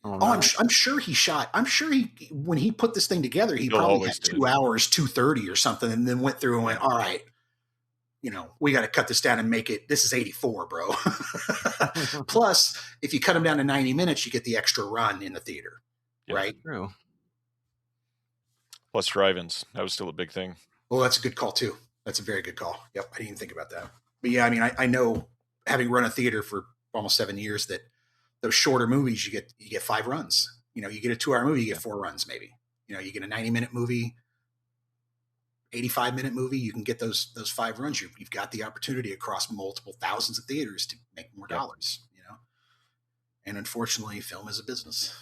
Speaker 3: I don't
Speaker 2: Oh,
Speaker 3: know.
Speaker 2: I'm sure he shot. I'm sure when he put this thing together, he
Speaker 1: He'll
Speaker 2: probably
Speaker 1: always
Speaker 2: had
Speaker 1: do.
Speaker 2: 2 hours, 2:30 or something, and then went through and went, all right, we got to cut this down and make it. This is 84, bro. Plus, if you cut them down to 90 minutes, you get the extra run in the theater, right?
Speaker 3: True.
Speaker 1: Plus drive-ins. That was still a big thing.
Speaker 2: Well, that's a good call too. That's a very good call. Yep, I didn't even think about that. But yeah, I mean, I know, having run a theater for almost 7 years, that those shorter movies you get 5 runs. You get a 2-hour movie, you get 4 runs maybe. You get a 90-minute movie, 85-minute movie, you can get those 5 runs. You've got the opportunity across multiple thousands of theaters to make more dollars. And unfortunately, film is a business.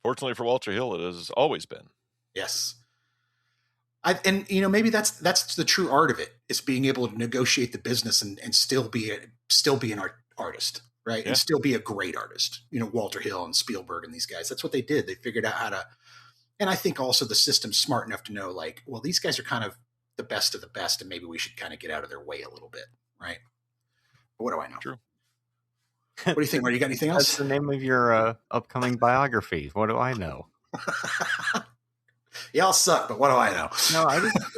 Speaker 1: Fortunately for Walter Hill, it has always been.
Speaker 2: Yes. Maybe that's the true art of it, is being able to negotiate the business and still be an artist, right?
Speaker 1: Yeah.
Speaker 2: And still be a great artist. Walter Hill and Spielberg and these guys. That's what they did. They figured out how to. And I think also the system's smart enough to know, like, well, these guys are kind of the best of the best, and maybe we should kind of get out of their way a little bit, right? But what do I know?
Speaker 1: True.
Speaker 2: What do you think, Marty? You got anything else?
Speaker 3: That's the name of your upcoming biography. What do I know?
Speaker 2: Y'all suck, but what do I know?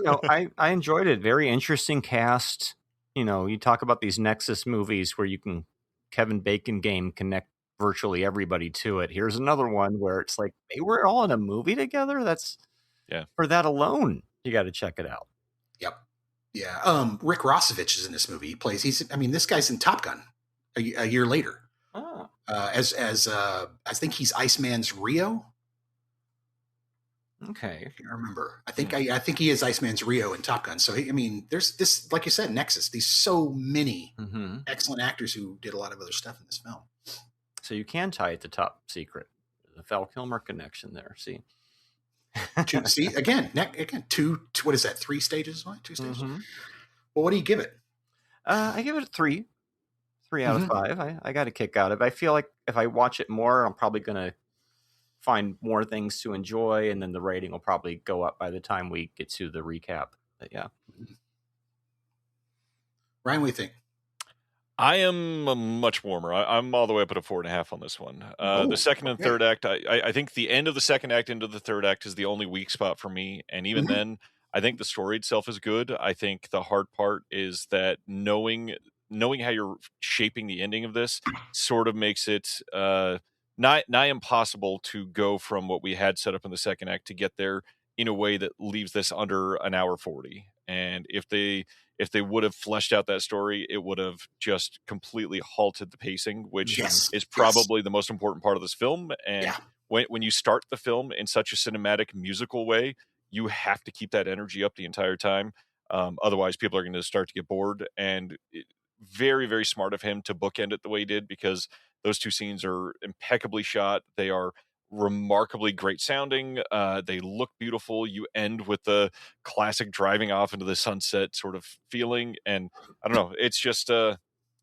Speaker 3: No, I enjoyed it. Very interesting cast. You talk about these Nexus movies where you can Kevin Bacon game connect virtually everybody to it. Here's another one where it's like they were all in a movie together. That's for that alone, you got to check it out.
Speaker 2: Yep. Yeah. Rick Rossovich is in this movie. This guy's in Top Gun a year later.
Speaker 3: Oh.
Speaker 2: As I think he's Iceman's Rio.
Speaker 3: Okay.
Speaker 2: I can't remember. I think he is Iceman's Rio in Top Gun. So there's this, like you said, Nexus. These so many excellent actors who did a lot of other stuff in this film.
Speaker 3: So you can tie it to Top Secret, the Val Kilmer connection there. See,
Speaker 2: again, two. What is that? 3 stages? What? 2 stages? Well, what do you give it?
Speaker 3: I give it a 3. 3 out of 5. I got a kick out of it. I feel like if I watch it more, I'm probably gonna find more things to enjoy, and then the rating will probably go up by the time we get to the recap. But yeah.
Speaker 2: Ryan, what do you think?
Speaker 1: I am much warmer. I'm all the way up at a 4.5 on this one. The second and third act, I think the end of the second act into the third act is the only weak spot for me. And even then, I think the story itself is good. I think the hard part is that knowing how you're shaping the ending of this sort of makes it nigh impossible to go from what we had set up in the second act to get there in a way that leaves this under an hour 40. And if they would have fleshed out that story, it would have just completely halted the pacing, which is probably the most important part of this film. And when you start the film in such a cinematic musical way, you have to keep that energy up the entire time. Otherwise, people are going to start to get bored. And very, very smart of him to bookend it the way he did, because those 2 scenes are impeccably shot. They are remarkably great sounding. They look beautiful. You end with the classic driving off into the sunset sort of feeling. And I don't know, it's just, to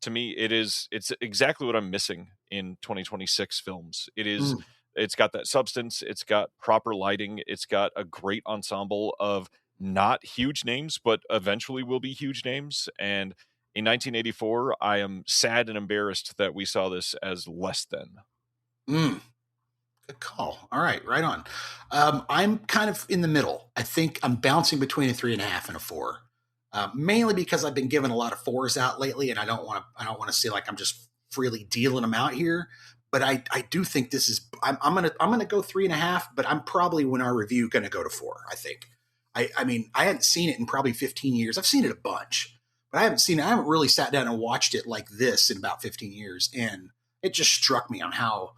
Speaker 1: me, it's exactly what I'm missing in 2026 films. It's got that substance. It's got proper lighting. It's got a great ensemble of not huge names, but eventually will be huge names. And in 1984, I am sad and embarrassed that we saw this as less than.
Speaker 2: Good call. All right, right on. I'm kind of in the middle. I think I'm bouncing between a 3.5 and a 4, mainly because I've been giving a lot of 4s out lately, and I don't want to see like I'm just freely dealing them out here. But I do think this is. I'm gonna go 3.5, but I'm probably, when our review, gonna go to 4. I think. I mean, I hadn't seen it in probably 15 years. I've seen it a bunch, but I haven't really sat down and watched it like this in about 15 years, and it just struck me on how.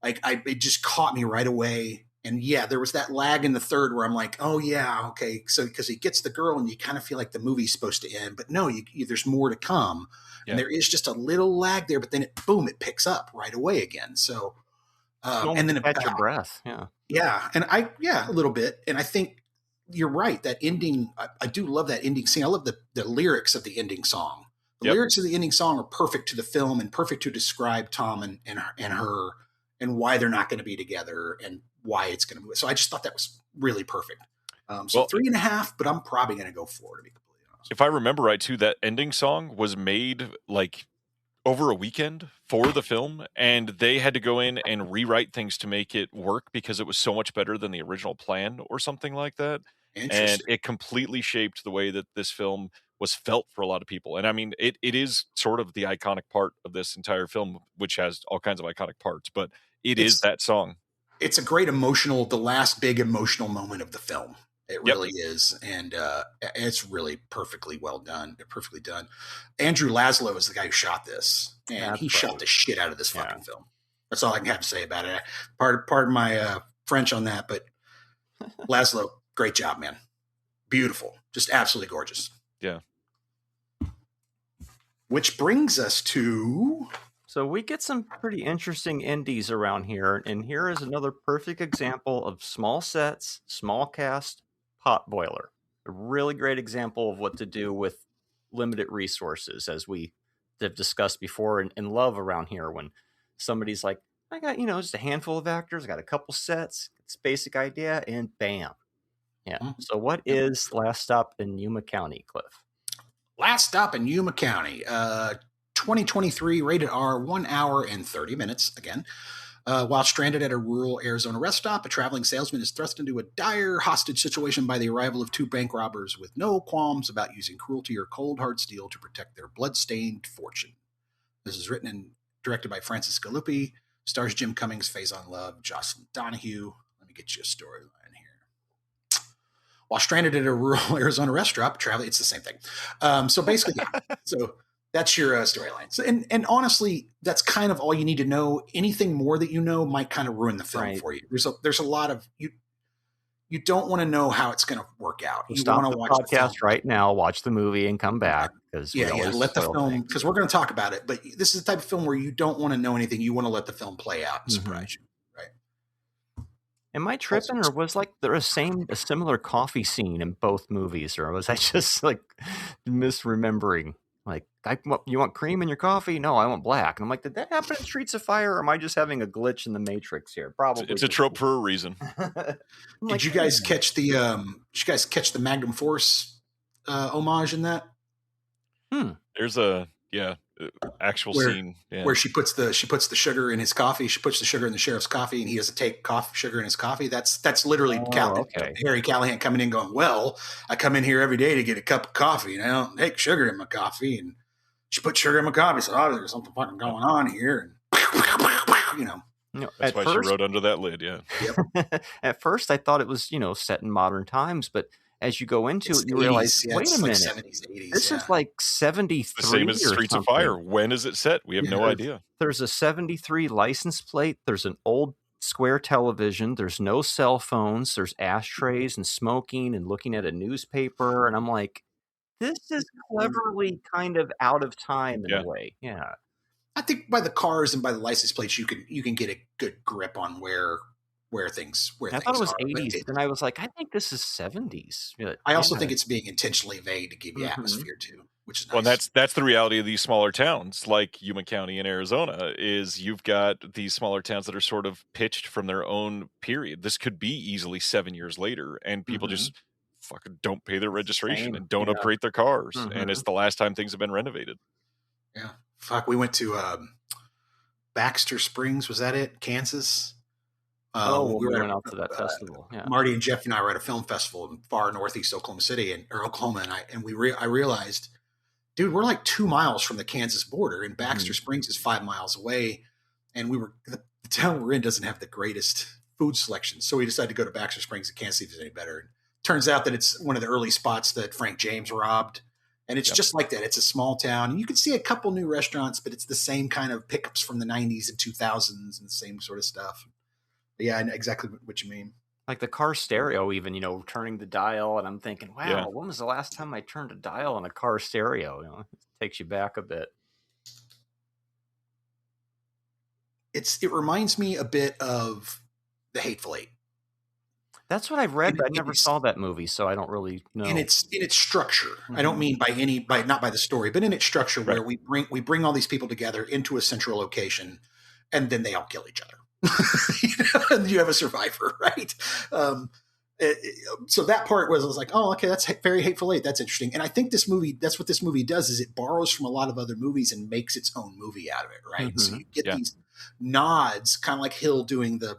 Speaker 2: It just caught me right away. And there was that lag in the third where I'm like, oh yeah, okay. So, because he gets the girl and you kind of feel like the movie's supposed to end, but no, there's more to come. Yeah. And there is just a little lag there, but then it picks up right away again. So, and then
Speaker 3: catch your breath. Yeah.
Speaker 2: Yeah. And a little bit. And I think you're right. That ending, I do love that ending scene. I love the lyrics of the ending song. The lyrics of the ending song are perfect to the film and perfect to describe Tom and her, and why they're not going to be together and why it's going to be. So I just thought that was really perfect. So 3.5, but I'm probably going to go 4, to be completely
Speaker 1: If I remember right, too, that ending song was made like over a weekend for the film, and they had to go in and rewrite things to make it work because it was so much better than the original plan or something like that. And
Speaker 2: Interesting.
Speaker 1: it completely shaped the way that this film was felt for a lot of people. And I mean, it is sort of the iconic part of this entire film, which has all kinds of iconic parts, but it is
Speaker 2: It's
Speaker 1: that song.
Speaker 2: it's a great the last big emotional moment of the film. It
Speaker 1: Yep.
Speaker 2: really is, and it's really perfectly done. Andrew Laszlo is the guy who shot this, and he shot the shit out of this fucking film. That's all I can have to say about it. Pardon my French on that, but Laszlo, great job, man. Beautiful, just absolutely gorgeous.
Speaker 1: Yeah.
Speaker 2: Which brings us to...
Speaker 3: So we get some pretty interesting indies around here, and here is another perfect example of small sets, small cast, pot boiler. A really great example of what to do with limited resources, as we have discussed before and love around here when somebody's like, I got, just a handful of actors, I got a couple sets, it's a basic idea, and bam. Yeah. So what is Last Stop in Yuma County, Clif?
Speaker 2: Last Stop in Yuma County, 2023, rated R, 1 hour and 30 minutes, again. While stranded at a rural Arizona rest stop, a traveling salesman is thrust into a dire hostage situation by the arrival of two bank robbers with no qualms about using cruelty or cold hard steel to protect their blood-stained fortune. This is written and directed by Francis Galluppi, stars Jim Cummings, Faison Love, Jocelyn Donahue. Let me get you a storyline here. While stranded at a rural Arizona rest stop, it's the same thing. So basically, that's your storyline. So, and honestly, that's kind of all you need to know. Anything more that you know might kind of ruin the film for you. There's a lot of you don't want to know how it's going to work out.
Speaker 3: You stop the podcast right now, watch the movie, and come back because
Speaker 2: let the film, because we're going to talk about it. But this is the type of film where you don't want to know anything. You want to let the film play out and surprise you, right?
Speaker 3: Am I tripping, or was there a similar coffee scene in both movies, or was I just like misremembering? Like, you want cream in your coffee? No, I want black. And I'm like, did that happen in Streets of Fire? Or am I just having a glitch in the Matrix here? Probably.
Speaker 1: It's a trope for a reason.
Speaker 2: Did you guys catch the Magnum Force homage in that?
Speaker 1: There's a actual scene
Speaker 2: where she puts the sugar in his coffee. She puts the sugar in the sheriff's coffee, and he has to take sugar in his coffee. That's literally Harry Callahan coming in, going, "Well, I come in here every day to get a cup of coffee, and I don't take sugar in my coffee." And she put sugar in my coffee. So there's something fucking going on here, and
Speaker 1: that's why she wrote under that lid. Yeah.
Speaker 2: Yep.
Speaker 3: At first, I thought it was set in modern times, but as you go into it, you realize, wait a minute,
Speaker 2: 70s, 80s,
Speaker 3: this is like 73.
Speaker 1: The same as Streets of Fire. When is it set? We have no idea.
Speaker 3: There's a 73 license plate. There's an old square television. There's no cell phones. There's ashtrays and smoking and looking at a newspaper. And I'm like, this is cleverly kind of out of time in a way. Yeah.
Speaker 2: I think by the cars and by the license plates, you can get a good grip on where things
Speaker 3: I thought it was 80s, and I was like, I think this is 70s.
Speaker 2: I also think it's being intentionally vague to give you atmosphere too, which is nice.
Speaker 1: Well, that's the reality of these smaller towns like Yuma County in Arizona. Is you've got these smaller towns that are sort of pitched from their own period. This could be easily 7 years later, and people just fucking don't pay their registration and don't upgrade their cars, and it's the last time things have been renovated.
Speaker 2: Yeah, fuck. We went to Baxter Springs. Was that it? Kansas.
Speaker 3: We went out to that festival. Yeah.
Speaker 2: Marty and Jeff and I were at a film festival in far northeast Oklahoma, and I realized, dude, we're like 2 miles from the Kansas border, and Baxter Springs is 5 miles away, and the town we're in doesn't have the greatest food selection, so we decided to go to Baxter Springs and can't see if it's any better. And turns out that it's one of the early spots that Frank James robbed, and it's just like that. It's a small town, and you can see a couple new restaurants, but it's the same kind of pickups from the 90s and 2000s and the same sort of stuff. Yeah, I know exactly what you mean.
Speaker 3: Like the car stereo, even, turning the dial. And I'm thinking, wow, when was the last time I turned a dial on a car stereo? It takes you back a bit.
Speaker 2: It reminds me a bit of The Hateful Eight.
Speaker 3: That's what I've read, but I never saw that movie, so I don't really know.
Speaker 2: In its structure. I don't mean not by the story, but in its structure, where we bring all these people together into a central location, and then they all kill each other. And you have a survivor, right? So that part was, I was like, oh, okay, that's very Hateful Eight. That's interesting. And I think this movie, that's what this movie does, is it borrows from a lot of other movies and makes its own movie out of it, right?
Speaker 3: Mm-hmm.
Speaker 2: So you get these nods, kind of like Hill doing the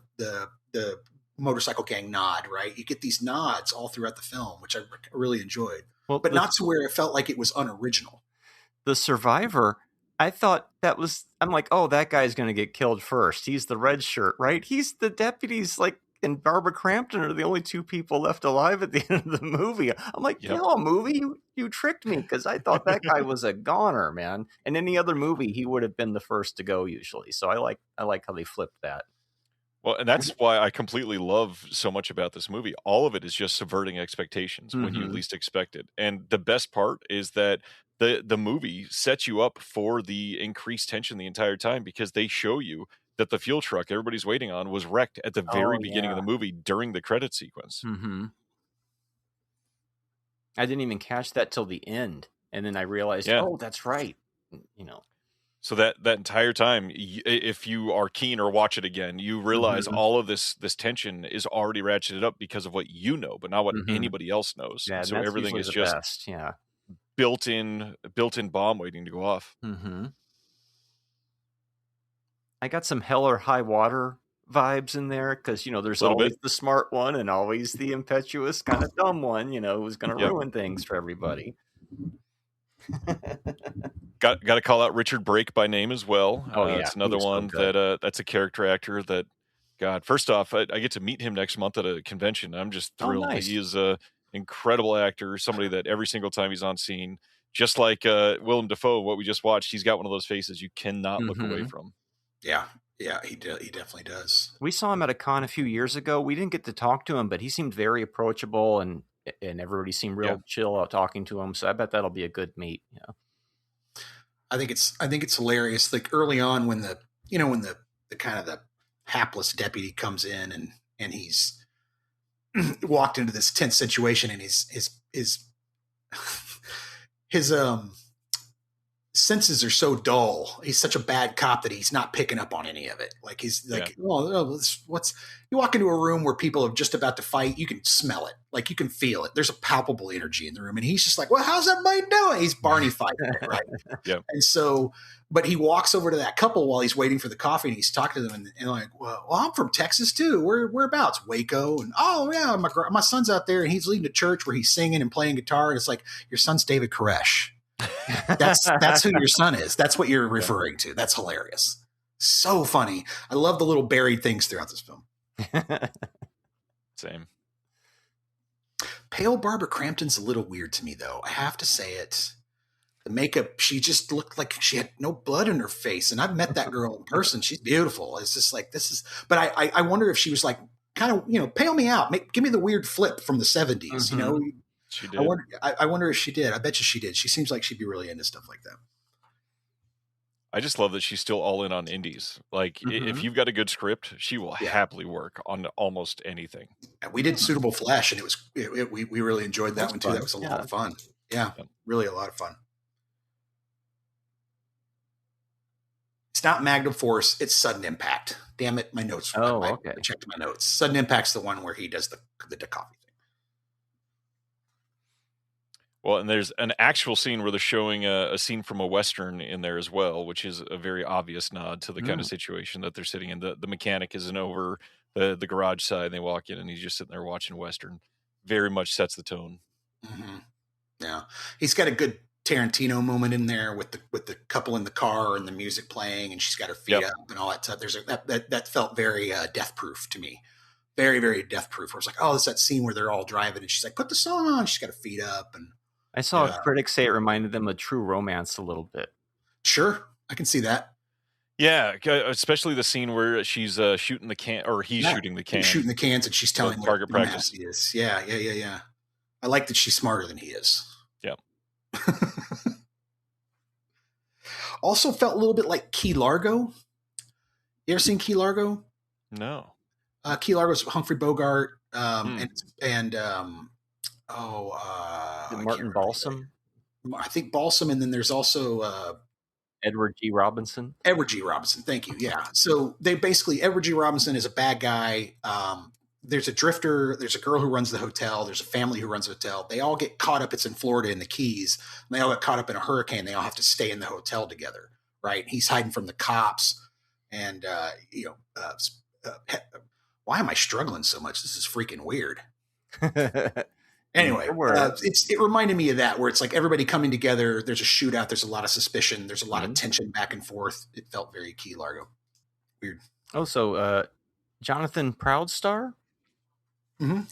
Speaker 2: motorcycle gang nod, right? You get these nods all throughout the film, which I really enjoyed. Well, but not to where it felt like it was unoriginal.
Speaker 3: The survivor, I thought I'm like, oh, that guy's going to get killed first. He's the red shirt, right? He's the deputies, like, and Barbara Crampton are the only two people left alive at the end of the movie. I'm like, no, movie, you tricked me, because I thought that guy was a goner, man. In any other movie, he would have been the first to go usually. So I like how they flipped that.
Speaker 1: Well, and that's why I completely love so much about this movie. All of it is just subverting expectations when you least expect it. And the best part is that the movie sets you up for the increased tension the entire time, because they show you that the fuel truck everybody's waiting on was wrecked at the very beginning of the movie during the credit sequence.
Speaker 3: Mm-hmm. I didn't even catch that till the end. And then I realized, oh, that's right. You know.
Speaker 1: So that entire time, if you are keen or watch it again, you realize all of this tension is already ratcheted up because of what you know, but not what anybody else knows.
Speaker 3: Yeah,
Speaker 1: so everything is just
Speaker 3: best. Yeah,
Speaker 1: built-in bomb waiting to go off.
Speaker 3: Mm-hmm. I got some Hell or High Water vibes in there, because there's always the smart one and always the impetuous kind of dumb one, who's going to ruin things for everybody.
Speaker 1: Got to call out Richard Brake by name as well.
Speaker 3: Oh yeah,
Speaker 1: it's another one that's a character actor that, God, first off, I get to meet him next month at a convention. I'm just thrilled.
Speaker 3: Nice.
Speaker 1: He is a incredible actor, somebody that every single time he's on scene, just like Willem Dafoe, what we just watched, he's got one of those faces you cannot look away from.
Speaker 2: Yeah, he definitely does.
Speaker 3: We saw him at a con a few years ago. We didn't get to talk to him, but he seemed very approachable, and everybody seemed real chill out talking to him. So I bet that'll be a good meet. Yeah.
Speaker 2: I think it's hilarious. Like early on, when the kind of the hapless deputy comes in and he's walked into this tense situation, and his senses are so dull. He's such a bad cop that he's not picking up on any of it. Like he's like, you walk into a room where people are just about to fight, you can smell it. Like you can feel it. There's a palpable energy in the room. And he's just like, well, how's everybody doing? He's Barney fighting it, right?
Speaker 1: Yeah.
Speaker 2: And so, but he walks over to that couple while he's waiting for the coffee, and he's talking to them and like, well, I'm from Texas too. Whereabouts? Waco. And oh yeah, my son's out there and he's leading a church where he's singing and playing guitar. And it's like, your son's David Koresh. That's who your son is. That's what you're referring to. That's hilarious. So funny. I love the little buried things throughout this film.
Speaker 1: Same.
Speaker 2: Pale Barbara Crampton's a little weird to me, though. I have to say it. The makeup, she just looked like she had no blood in her face. And I've met that girl in person. She's beautiful. It's just like, but I wonder if she was like, kind of, pale me out. Give me the weird flip from the 70s,
Speaker 1: She did.
Speaker 2: I wonder if she did. I bet you she did. She seems like she'd be really into stuff like that.
Speaker 1: I just love that she's still all in on indies. Like if you've got a good script, she will happily work on almost anything.
Speaker 2: And we did Suitable Flesh, and we really enjoyed that one too. That was a lot of fun. Yeah, really a lot of fun. It's not Magnum Force. It's Sudden Impact. Damn it, my notes. I checked my notes. Sudden Impact's the one where he does the coffee.
Speaker 1: Well, and there's an actual scene where they're showing a scene from a Western in there as well, which is a very obvious nod to the kind of situation that they're sitting in. The mechanic isn't over the garage side, and they walk in, and he's just sitting there watching Western. Very much sets the tone.
Speaker 2: Mm-hmm. Yeah. He's got a good Tarantino moment in there with the couple in the car and the music playing, and she's got her feet up and all that stuff. There's that felt very Death Proof to me. Very, very Death Proof. Where it's like, oh, it's that scene where they're all driving, and she's like, put the song on. She's got her feet up, and
Speaker 3: I saw a critic say it reminded them of True Romance a little bit.
Speaker 2: Sure, I can see that.
Speaker 1: Yeah, especially the scene where she's shooting the can, or he's shooting the can.
Speaker 2: He's shooting the cans, and she's telling him
Speaker 1: target practice.
Speaker 2: He is. Yeah. I like that she's smarter than he is.
Speaker 1: Yeah.
Speaker 2: Also felt a little bit like Key Largo. You ever seen Key Largo?
Speaker 1: No.
Speaker 2: Key Largo's Humphrey Bogart, and
Speaker 3: Martin Balsam.
Speaker 2: I think Balsam, and then there's also
Speaker 3: Edward G. Robinson.
Speaker 2: Edward G. Robinson, thank you. Yeah. So they basically, Edward G. Robinson is a bad guy. there's a drifter, there's a girl who runs the hotel, there's a family who runs the hotel. They all get caught up. It's in Florida in the Keys. And they all get caught up in a hurricane. They all have to stay in the hotel together, right? He's hiding from the cops. And, why am I struggling so much? This is freaking weird. Anyway, it reminded me of that, where it's like everybody coming together. There's a shootout. There's a lot of suspicion. There's a lot of tension back and forth. It felt very Key Largo. Weird.
Speaker 3: Oh, so Jonathan Proudstar?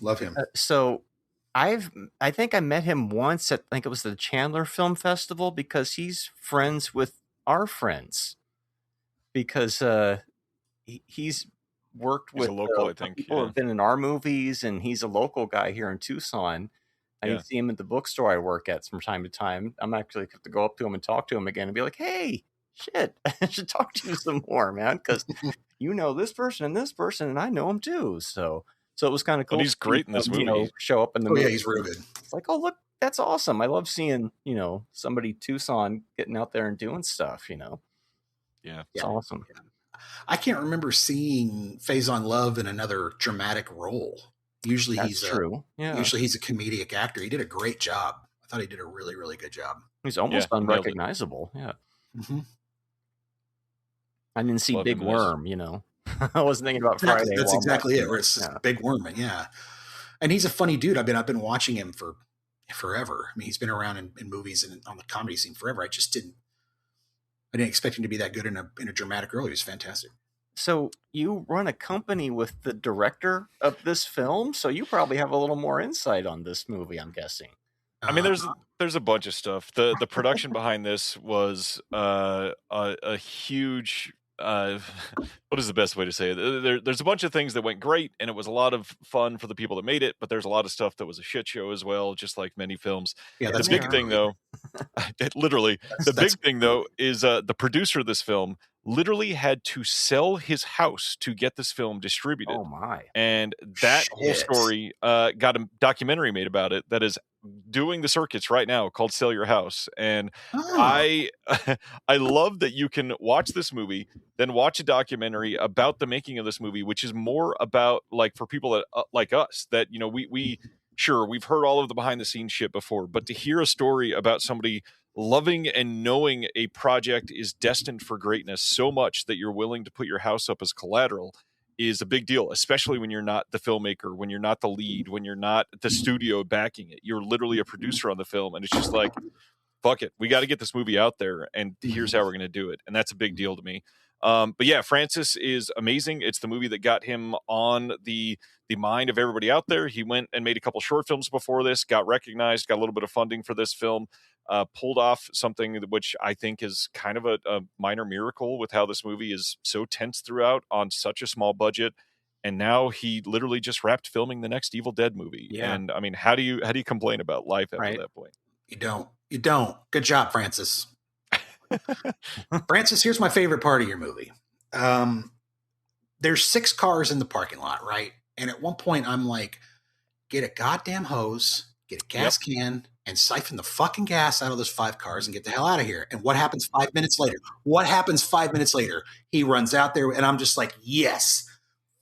Speaker 2: Love him.
Speaker 3: So I think I met him once at, I think it was the Chandler Film Festival, because he's friends with our friends. Because he's worked with
Speaker 1: a local, I think,
Speaker 3: people who have been in our movies, and he's a local guy here in Tucson. I see him at the bookstore I work at from time to time. I'm actually have to go up to him and talk to him again and be like, "Hey, shit, I should talk to you some more, man, because you know this person, and I know him too." So it was kind of cool.
Speaker 1: But he's great in this movie.
Speaker 3: Show up in the movie.
Speaker 2: Yeah, he's real good.
Speaker 3: It's like, oh, look, that's awesome. I love seeing, somebody Tucson getting out there and doing stuff,
Speaker 1: Yeah.
Speaker 3: It's awesome.
Speaker 2: Yeah. I can't remember seeing Faison Love in another dramatic role. Usually he's true. Usually he's a comedic actor. He did a great job. I thought he did a really, really good job.
Speaker 3: He's almost unrecognizable. Yeah. Mm-hmm. I didn't see Big Worm, I wasn't thinking about Friday.
Speaker 2: That's exactly it. Where it's Big Worm, and he's a funny dude. I've been watching him for forever. I mean, he's been around in movies and on the comedy scene forever. I didn't expect him to be that good in a dramatic role. He was fantastic.
Speaker 3: So you run a company with the director of this film, so you probably have a little more insight on this movie, I'm guessing.
Speaker 1: I mean, there's a bunch of stuff. The production behind this was a huge. What is the best way to say it? There's a bunch of things that went great, and it was a lot of fun for the people that made it. But there's a lot of stuff that was a shit show as well, just like many films. Yeah, the big thing though, big thing though is the producer of this film literally had to sell his house to get this film distributed.
Speaker 3: Oh my!
Speaker 1: And that whole story got a documentary made about it that is doing the circuits right now, called Sell Your House. And I love that you can watch this movie, then watch a documentary about the making of this movie, which is more about, like, for people that like us, that we've heard all of the behind the scenes shit before, but to hear a story about somebody loving and knowing a project is destined for greatness so much that you're willing to put your house up as collateral is a big deal, especially when you're not the filmmaker, when you're not the lead, when you're not the studio backing it. You're literally a producer on the film, and it's just like, fuck it, we got to get this movie out there, and here's how we're going to do it. And that's a big deal to me. But yeah, Francis is amazing. It's the movie that got him on the mind of everybody out there. He went and made a couple short films before this, got recognized, got a little bit of funding for this film, pulled off something which I think is kind of a minor miracle with how this movie is so tense throughout on such a small budget. And now he literally just wrapped filming the next Evil Dead movie. Yeah. And I mean, how do you complain about life after that point?
Speaker 2: You don't. Good job, Francis. Francis, here's my favorite part of your movie. There's 6 cars in the parking lot, right? And at one point I'm like, get a goddamn hose, get a gas can, and siphon the fucking gas out of those 5 cars and get the hell out of here. And what happens 5 minutes later? He runs out there, and I'm just like, yes,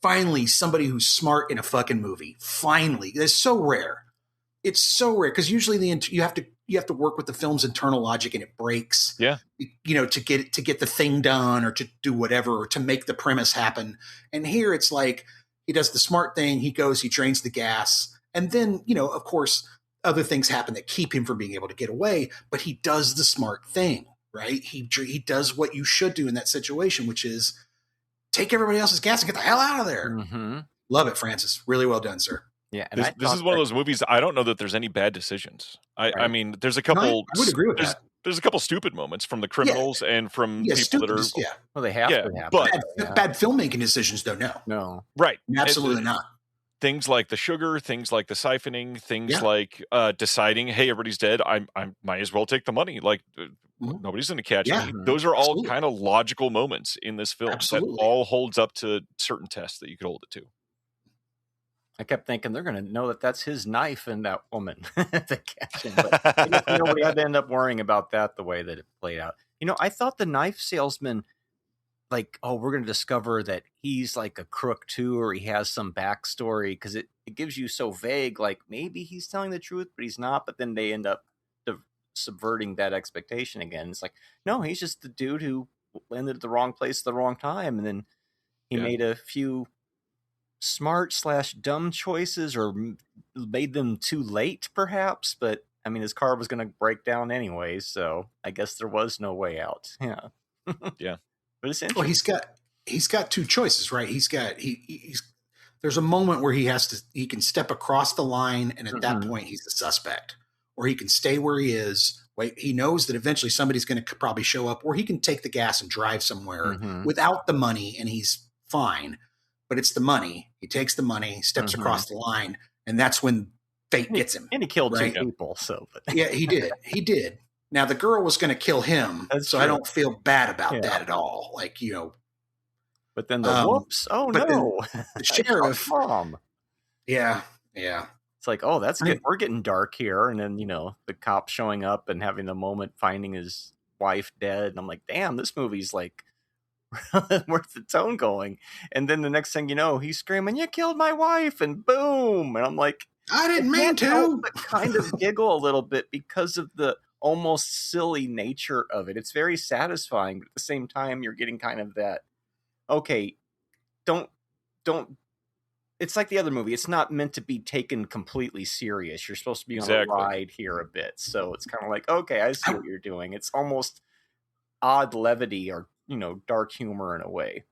Speaker 2: finally somebody who's smart in a fucking movie. Finally. It's so rare. It's so rare, because usually you have to work with the film's internal logic, and it breaks. Yeah. To get the thing done, or to do whatever, or to make the premise happen. And here it's like, he does the smart thing. He goes, he drains the gas, and then, of course, other things happen that keep him from being able to get away, but he does the smart thing, right? He does what you should do in that situation, which is take everybody else's gas and get the hell out of there. Mm-hmm. Love it, Francis. Really well done, sir.
Speaker 3: Yeah,
Speaker 1: and this is one of those movies. I don't know that there's any bad decisions. I mean, there's a couple. No,
Speaker 2: I would agree with that.
Speaker 1: There's a couple stupid moments from the criminals and from people that are.
Speaker 2: Yeah.
Speaker 3: Well, they have to happen.
Speaker 2: But bad filmmaking decisions, though.
Speaker 3: No.
Speaker 1: Right.
Speaker 2: Absolutely not.
Speaker 1: Things like the sugar, things like the siphoning, things like deciding, hey, everybody's dead. I might as well take the money. Like nobody's going to catch me. Those are all kind of logical moments in this film that all holds up to certain tests that you could hold it to.
Speaker 3: I kept thinking they're going to know that that's his knife and that woman to catch him. But nobody had to end up worrying about that the way that it played out. I thought the knife salesman like, oh, we're going to discover that he's like a crook too, or he has some backstory, because it gives you so vague, like maybe he's telling the truth, but he's not. But then they end up subverting that expectation again. It's like, no, he's just the dude who landed at the wrong place at the wrong time, and then he made a few smart/dumb choices, or made them too late, perhaps. But I mean, his car was going to break down anyway, so I guess there was no way out. Yeah,
Speaker 1: Yeah.
Speaker 3: But it's interesting.
Speaker 2: Well, he's got two choices, right? He's there's a moment where he can step across the line, and at that point he's the suspect, or he can stay where he is. Wait, he knows that eventually somebody's going to probably show up, or he can take the gas and drive somewhere without the money, and he's fine. But it's the money. He takes the money, steps across the line, and that's when fate gets him.
Speaker 3: And he killed two people. So,
Speaker 2: yeah, he did. He did. Now the girl was going to kill him, so I don't feel bad about that at all. Like, you know.
Speaker 3: But then the whoops! Oh no,
Speaker 2: the sheriff. Yeah.
Speaker 3: It's like, oh, that's good. We're getting dark here, and then the cop showing up and having the moment, finding his wife dead, and I'm like, damn, this movie's like, where's the tone going? And then the next thing you know, he's screaming, "You killed my wife!" and boom, and I'm like,
Speaker 2: I didn't mean to.
Speaker 3: But kind of giggle a little bit because of the almost silly nature of it. It's very satisfying, but at the same time, you're getting kind of that, okay, don't. It's like the other movie. It's not meant to be taken completely serious. You're supposed to be on a ride here a bit. So it's kind of like, okay, I see what you're doing. It's almost odd levity, or, dark humor in a way.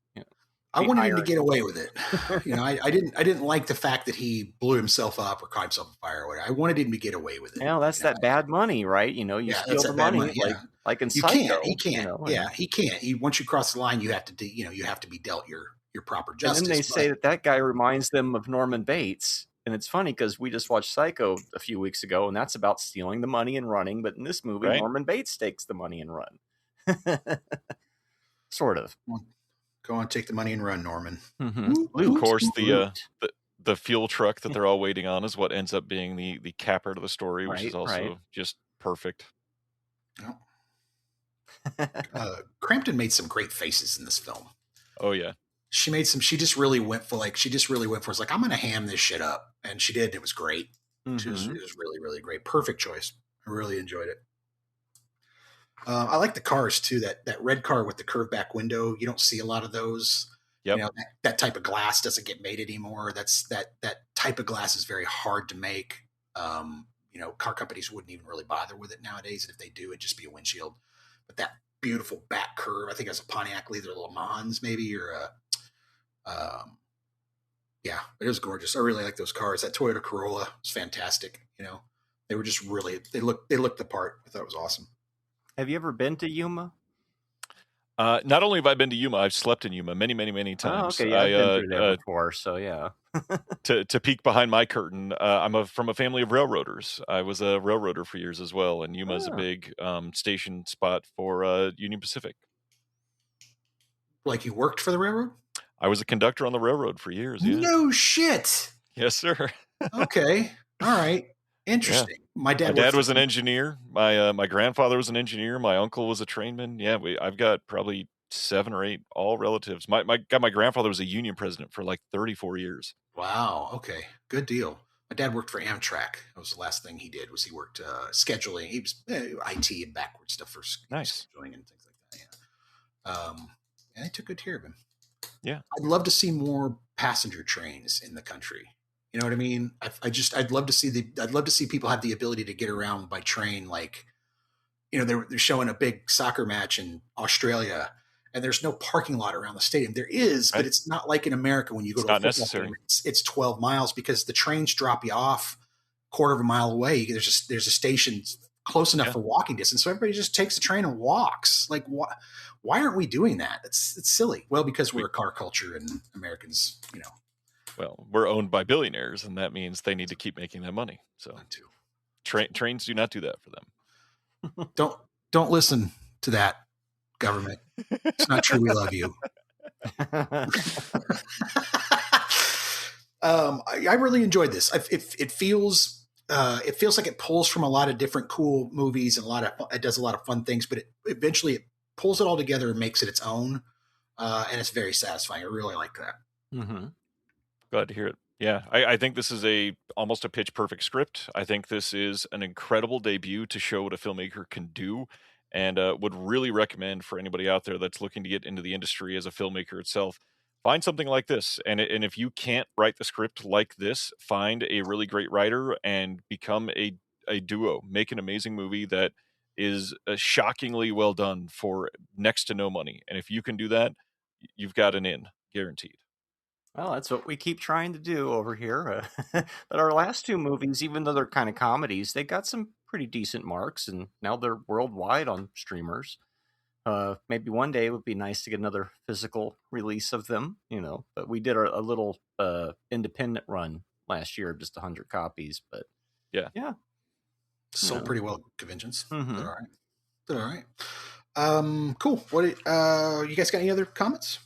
Speaker 2: I wanted him to get away with it. I didn't like the fact that he blew himself up or caught himself on fire or whatever. I wanted him to get away with it.
Speaker 3: That's that bad money, right? You steal the money, like in Psycho.
Speaker 2: He can't. He can't. Once you cross the line, you have to you have to be dealt your proper justice.
Speaker 3: And then they say that guy reminds them of Norman Bates. And it's funny because we just watched Psycho a few weeks ago, and that's about stealing the money and running. But in this movie, Norman Bates takes the money and run. Sort of.
Speaker 2: Go on, take the money and run, Norman.
Speaker 1: Of course, the fuel truck that they're all waiting on is what ends up being the capper to the story, which is also just perfect.
Speaker 2: Crampton made some great faces in this film.
Speaker 1: Oh yeah.
Speaker 2: She just really went for it's like, I'm going to ham this shit up. And she did. And it was great. It was really, really great. Perfect choice. I really enjoyed it. I like the cars too. That red car with the curved back window. You don't see a lot of those.
Speaker 1: Yep.
Speaker 2: That type of glass doesn't get made anymore. That type of glass is very hard to make. Car companies wouldn't even really bother with it nowadays. And if they do, it'd just be a windshield. But that beautiful back curve, I think it was a Pontiac, either Le Mans maybe, or it was gorgeous. I really like those cars. That Toyota Corolla was fantastic. They were just really, they looked the part. I thought it was awesome.
Speaker 3: Have you ever been to Yuma?
Speaker 1: Not only have I been to Yuma, I've slept in Yuma many, many, many times.
Speaker 3: Oh, okay. Yeah, I've been through there before, so yeah.
Speaker 1: to peek behind my curtain, I'm from a family of railroaders. I was a railroader for years as well, and Yuma is a big station spot for Union Pacific.
Speaker 2: Like you worked for the railroad?
Speaker 1: I was a conductor on the railroad for years. Yeah.
Speaker 2: No shit.
Speaker 1: Yes, sir.
Speaker 2: Okay. All right. Interesting. Yeah. My dad
Speaker 1: was an engineer. My grandfather was an engineer. My uncle was a trainman. Yeah, I've got probably 7 or 8 all relatives. My grandfather was a union president for like 34 years.
Speaker 2: Wow. Okay. Good deal. My dad worked for Amtrak. That was the last thing he did. Was he worked scheduling. He was IT and backward stuff for scheduling and things like that. Yeah. And they took good care of him.
Speaker 1: Yeah.
Speaker 2: I'd love to see more passenger trains in the country. You know what I mean? I'd love to see people have the ability to get around by train. Like, they're showing a big soccer match in Australia, and there's no parking lot around the stadium. There is, but it's not like in America when you go to a football game. It's 12 miles because the trains drop you off a quarter of a mile away. There's a station close enough for walking distance, so everybody just takes the train and walks. Like, why aren't we doing that? It's silly. Well, because we're a car culture and Americans,
Speaker 1: Well, we're owned by billionaires, and that means they need to keep making that money. So trains do not do that for them.
Speaker 2: Don't listen to that, government. It's not true. We love you. I really enjoyed this. It feels like it pulls from a lot of different cool movies and it does a lot of fun things, but eventually it pulls it all together and makes it its own. and it's very satisfying. I really like that.
Speaker 3: Mm-hmm.
Speaker 1: Glad to hear it. Yeah, I think this is almost a pitch perfect script. I think this is an incredible debut to show what a filmmaker can do, and would really recommend for anybody out there that's looking to get into the industry as a filmmaker itself, find something like this. And if you can't write the script like this, find a really great writer and become a duo. Make an amazing movie that is shockingly well done for next to no money. And if you can do that, you've got an in, guaranteed.
Speaker 3: Well, that's what we keep trying to do over here. But our last two movies, even though they're kind of comedies, they got some pretty decent marks, and now they're worldwide on streamers. Maybe one day it would be nice to get another physical release of them, But we did a little independent run last year, just 100 copies. But
Speaker 1: yeah,
Speaker 2: sold pretty well at conventions.
Speaker 3: Mm-hmm.
Speaker 2: All right. All right. Cool. What? You guys got any other comments?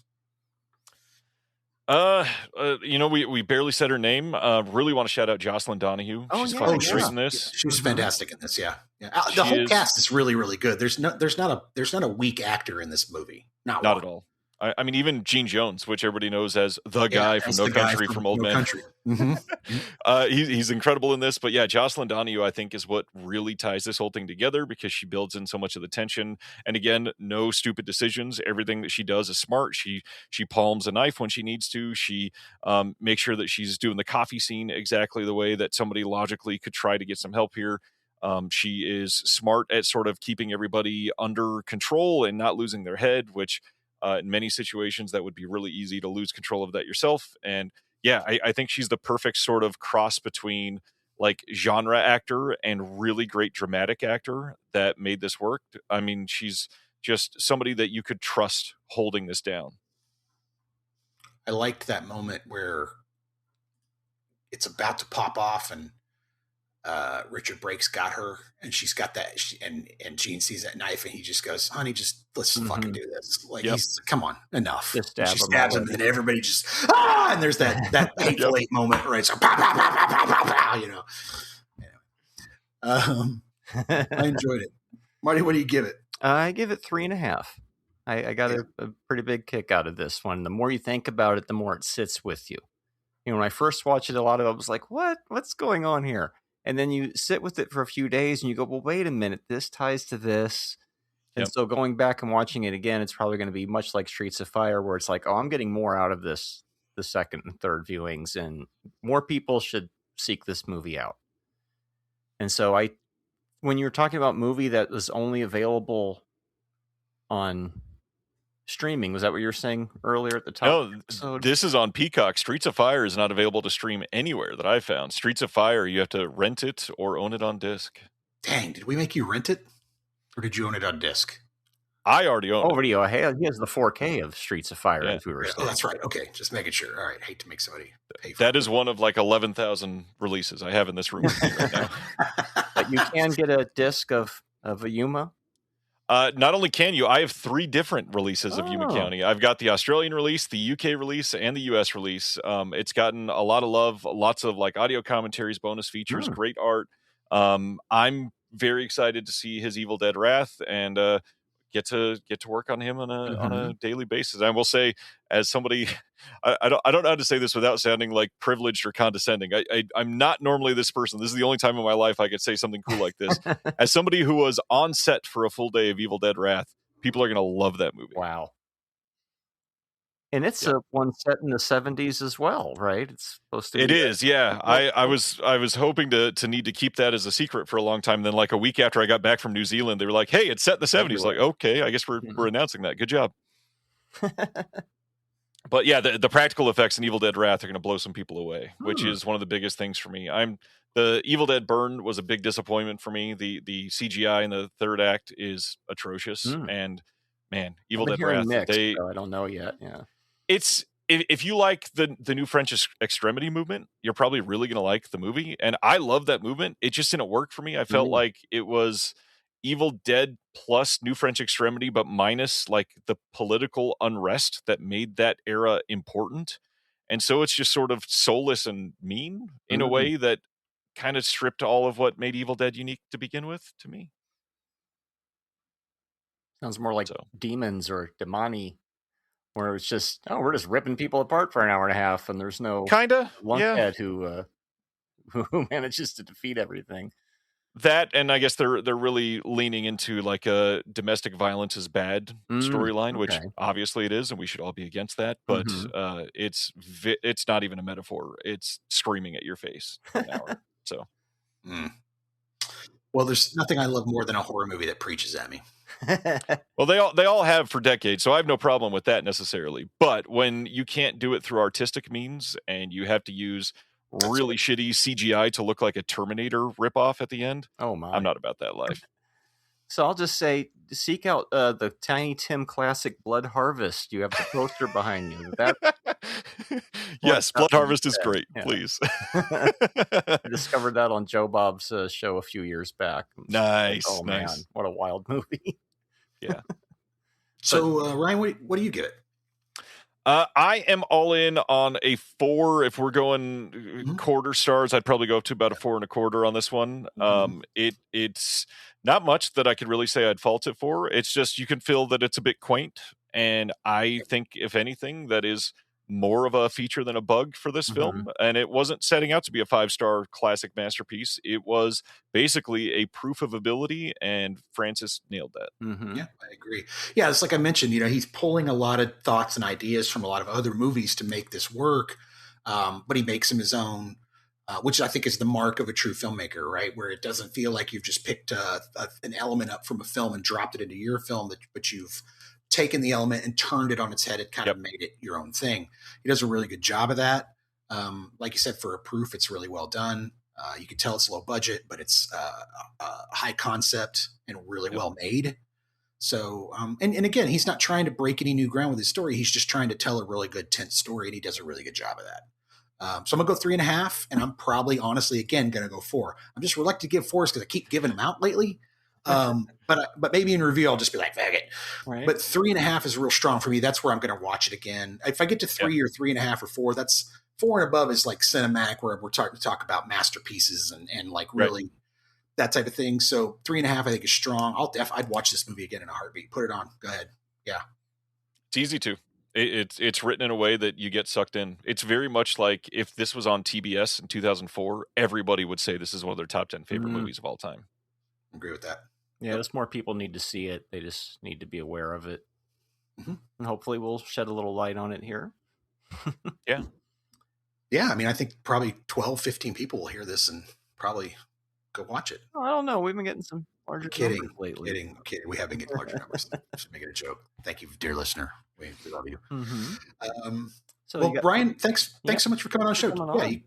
Speaker 1: We barely said her name. Really want to shout out Jocelyn Donahue. She's fucking great in this.
Speaker 2: She's fantastic in this. Yeah. The whole cast is really, really good. There's not a weak actor in this movie. Not
Speaker 1: at all. I mean, even Gene Jones, which everybody knows as the guy from No Country for Old Men.
Speaker 2: Mm-hmm.
Speaker 1: He's incredible in this. But yeah, Jocelyn Donahue, I think, is what really ties this whole thing together, because she builds in so much of the tension. And again, no stupid decisions. Everything that she does is smart. She palms a knife when she needs to. She makes sure that she's doing the coffee scene exactly the way that somebody logically could try to get some help here. She is smart at sort of keeping everybody under control and not losing their head, which in many situations that would be really easy to lose control of that yourself. And yeah, I think she's the perfect sort of cross between like genre actor and really great dramatic actor that made this work. I mean, she's just somebody that you could trust holding this down.
Speaker 2: I liked that moment where it's about to pop off and Richard Brake's got her, and she's got that, and Gene sees that knife, and he just goes, "Honey, let's fucking do this." Like, he's, come on, enough.
Speaker 3: Just
Speaker 2: she stabs him, and then everybody just and there's that hateful eight moment, right? So pow, pow, pow, pow, pow, pow, I enjoyed it. Marty, what do you give it?
Speaker 3: I give it 3.5. I got a pretty big kick out of this one. The more you think about it, the more it sits with you. When I first watched it, a lot of it was like, what's going on here? And then you sit with it for a few days and you go, well, wait a minute, this ties to this. And so going back and watching it again, it's probably going to be much like Streets of Fire, where it's like, oh, I'm getting more out of this the second and third viewings, and more people should seek this movie out. And so when you're talking about movie that was only available on streaming, was that what you were saying earlier at the top?
Speaker 1: No, this is on Peacock. Streets of Fire is not available to stream anywhere that I found. Streets of Fire, you have to rent it or own it on disc.
Speaker 2: Dang, did we make you rent it, or did you own it on disc?
Speaker 1: I already own it.
Speaker 3: Video. He has the 4K of Streets of Fire. As we were saying.
Speaker 2: Oh, that's right. Okay, just making sure. All right, hate to make somebody pay for
Speaker 1: that. Is one of like 11,000 releases I have in this room with me right now.
Speaker 3: But you can get a disc of a Yuma.
Speaker 1: Not only can you, I have 3 different releases of Yuma County. I've got the Australian release, the UK release, and the US release. It's gotten a lot of love, lots of like audio commentaries, bonus features, great art. I'm very excited to see his Evil Dead Wrath and get to work on him on a daily basis. I will say, as somebody, I don't know how to say this without sounding like privileged or condescending. I'm not normally this person. This is the only time in my life I could say something cool like this. As somebody who was on set for a full day of Evil Dead Wrath, people are going to love that movie.
Speaker 3: Wow. And it's a one set in the 70s as well, right? It's supposed to be.
Speaker 1: It is, yeah. I was hoping to need to keep that as a secret for a long time. Then, like a week after I got back from New Zealand, they were like, "Hey, it's set in the 70s." Like, okay, I guess we're announcing that. Good job. But yeah, the practical effects in Evil Dead Wrath are going to blow some people away, which is one of the biggest things for me. The Evil Dead Burn was a big disappointment for me. The CGI in the third act is atrocious, and man, Evil Dead Wrath.
Speaker 3: Mixed, I don't know yet. Yeah.
Speaker 1: It's if you like the new French Extremity movement, you're probably really going to like the movie. And I love that movement. It just didn't work for me. I felt like it was Evil Dead plus New French Extremity, but minus like the political unrest that made that era important. And so it's just sort of soulless and mean in a way that kind of stripped all of what made Evil Dead unique to begin with to me.
Speaker 3: Sounds more like demons or demoni. where it's just, we're just ripping people apart for an hour and a half, and there's no
Speaker 1: Kinda,
Speaker 3: lunkhead who manages to defeat everything.
Speaker 1: That, and I guess they're really leaning into like a domestic violence is bad storyline, which obviously it is, and we should all be against that. But it's not even a metaphor; it's screaming at your face for an hour. So,
Speaker 2: well, there's nothing I love more than a horror movie that preaches at me.
Speaker 1: Well, they all have for decades, so I have no problem with that necessarily. But when you can't do it through artistic means, and you have to use really shitty CGI to look like a Terminator ripoff at the end,
Speaker 3: oh my,
Speaker 1: I'm not about that life.
Speaker 3: So I'll just say, seek out the Tiny Tim classic Blood Harvest. You have the poster behind you.
Speaker 1: Yes, Blood Harvest is great. Yeah. Please.
Speaker 3: I discovered that on Joe Bob's show a few years back.
Speaker 1: Nice.
Speaker 3: Oh man, what a wild movie.
Speaker 1: Yeah.
Speaker 2: So Ryan, what do you give it?
Speaker 1: I am all in on a 4. If we're going quarter stars, I'd probably go up to about a 4 1/4 on this one. It's not much that I could really say I'd fault it for. It's just you can feel that it's a bit quaint, and I think if anything, that is more of a feature than a bug for this film. And it wasn't setting out to be a 5-star classic masterpiece. It was basically a proof of ability, and Francis nailed that.
Speaker 2: Yeah, I agree. Yeah, it's like I mentioned, he's pulling a lot of thoughts and ideas from a lot of other movies to make this work, but he makes them his own, which I think is the mark of a true filmmaker, right? Where it doesn't feel like you've just picked an element up from a film and dropped it into your film, but you've taken the element and turned it on its head. It kind of made it your own thing. He does a really good job of that. Like you said, for a proof, it's really well done. You can tell it's low budget, but it's high concept and really well made. So, and again, he's not trying to break any new ground with his story. He's just trying to tell a really good, tense story, and he does a really good job of that. So I'm gonna go 3.5, and I'm probably honestly again gonna go 4. I'm just reluctant to give 4s because I keep giving them out lately. But maybe in review I'll just be like, fuck it. Right. But 3.5 is real strong for me. That's where I'm going to watch it again. If I get to 3 or 3.5 or 4, that's 4 and above is like cinematic, where we're starting to talk about masterpieces and like really that type of thing. So 3.5 I think is strong. I'd watch this movie again in a heartbeat. Put it on. Go ahead. Yeah.
Speaker 1: It's easy to. It's written in a way that you get sucked in. It's very much like if this was on TBS in 2004, everybody would say this is one of their top 10 favorite movies of all time.
Speaker 2: I agree with that.
Speaker 3: Yeah, there's more people need to see it. They just need to be aware of it. And hopefully we'll shed a little light on it here.
Speaker 1: Yeah.
Speaker 2: Yeah, I mean, I think probably 12, 15 people will hear this and probably go watch it.
Speaker 3: Oh, I don't know. We've been getting some larger numbers lately.
Speaker 2: Kidding. We have been getting larger numbers. Just making a joke. Thank you, dear listener. We love you. Well, Brian, thanks so much for coming on the show.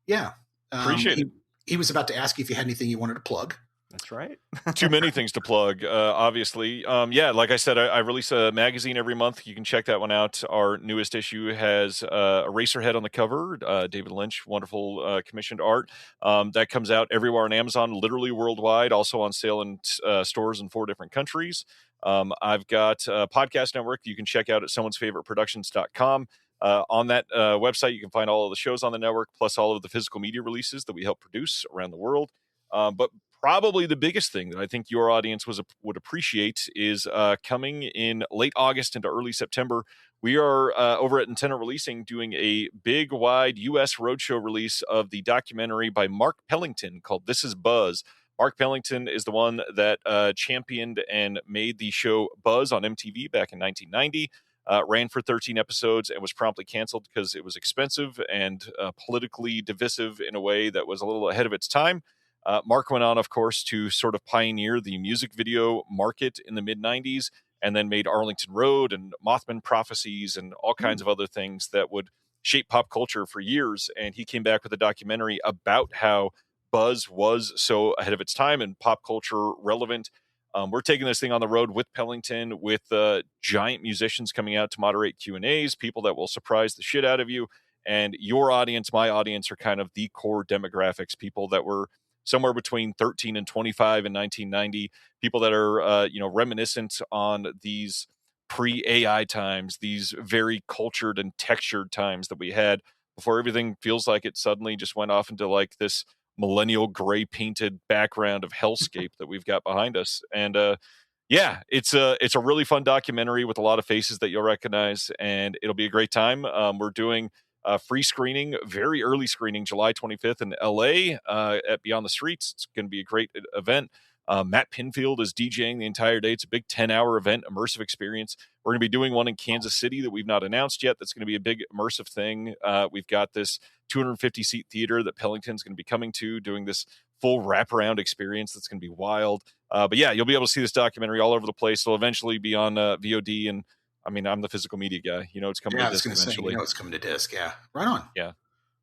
Speaker 2: Yeah.
Speaker 1: Appreciate it.
Speaker 2: He was about to ask you if you had anything you wanted to plug.
Speaker 3: That's right.
Speaker 1: Too many things to plug, obviously. Like I said, I release a magazine every month. You can check that one out. Our newest issue has Eraserhead on the cover. David Lynch, wonderful commissioned art. That comes out everywhere on Amazon, literally worldwide, also on sale in stores in 4 different countries. I've got a podcast network you can check out at someone'sfavoriteproductions.com. On that website, you can find all of the shows on the network, plus all of the physical media releases that we help produce around the world. But probably the biggest thing that I think your audience would appreciate is coming in late August into early September. We are over at Antenna Releasing doing a big, wide U.S. roadshow release of the documentary by Mark Pellington called This Is Buzz. Mark Pellington is the one that championed and made the show Buzz on MTV back in 1990. Ran for 13 episodes and was promptly canceled because it was expensive and politically divisive in a way that was a little ahead of its time. Mark went on, of course, to sort of pioneer the music video market in the mid-90s, and then made Arlington Road and Mothman Prophecies and all kinds of other things that would shape pop culture for years. And he came back with a documentary about how Buzz was so ahead of its time and pop culture relevant. We're taking this thing on the road with Pellington, with giant musicians coming out to moderate Q&As, people that will surprise the shit out of you. And your audience, my audience, are kind of the core demographics, people that were somewhere between 13 and 25 in 1990, people that are, reminiscent on these pre-AI times, these very cultured and textured times that we had before everything feels like it suddenly just went off into like this millennial gray painted background of hellscape that we've got behind us. And Yeah, it's a really fun documentary with a lot of faces that you'll recognize, and it'll be a great time. We're doing a free screening, very early screening, July 25th in LA at Beyond the Streets. It's going to be a great event. Matt Pinfield is DJing the entire day. It's a big 10-hour event, immersive experience. We're going to be doing one in Kansas City that we've not announced yet. That's going to be a big immersive thing. We've got this 250-seat theater that Pellington's going to be coming to, doing this full wraparound experience that's going to be wild. But yeah, you'll be able to see this documentary all over the place. It'll eventually be on VOD, and I mean, I'm the physical media guy. It's coming to disc eventually.
Speaker 2: It's coming to disc. Yeah, right on.
Speaker 1: Yeah,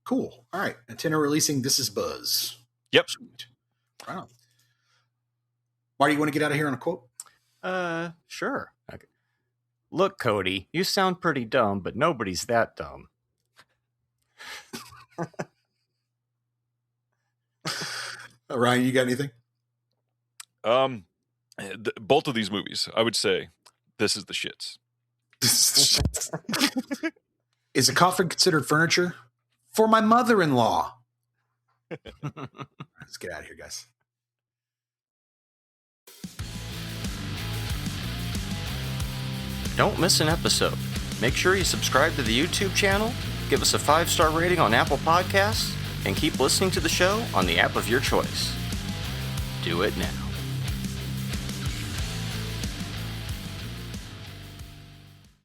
Speaker 2: cool. All right, Nintendo releasing This Is Buzz.
Speaker 1: Yep.
Speaker 2: Sweet. Right on. Marty, you want to get out of here on a quote?
Speaker 3: Sure. Okay. Look, Cody, you sound pretty dumb, but nobody's that dumb.
Speaker 2: Ryan, you got anything?
Speaker 1: Both of these movies, I would say, this is the shits.
Speaker 2: Is a coffin considered furniture? For my mother-in-law. Let's get out of here, guys.
Speaker 3: Don't miss an episode. Make sure you subscribe to the YouTube channel, give us a 5-star rating on Apple Podcasts, and keep listening to the show on the app of your choice. Do it now.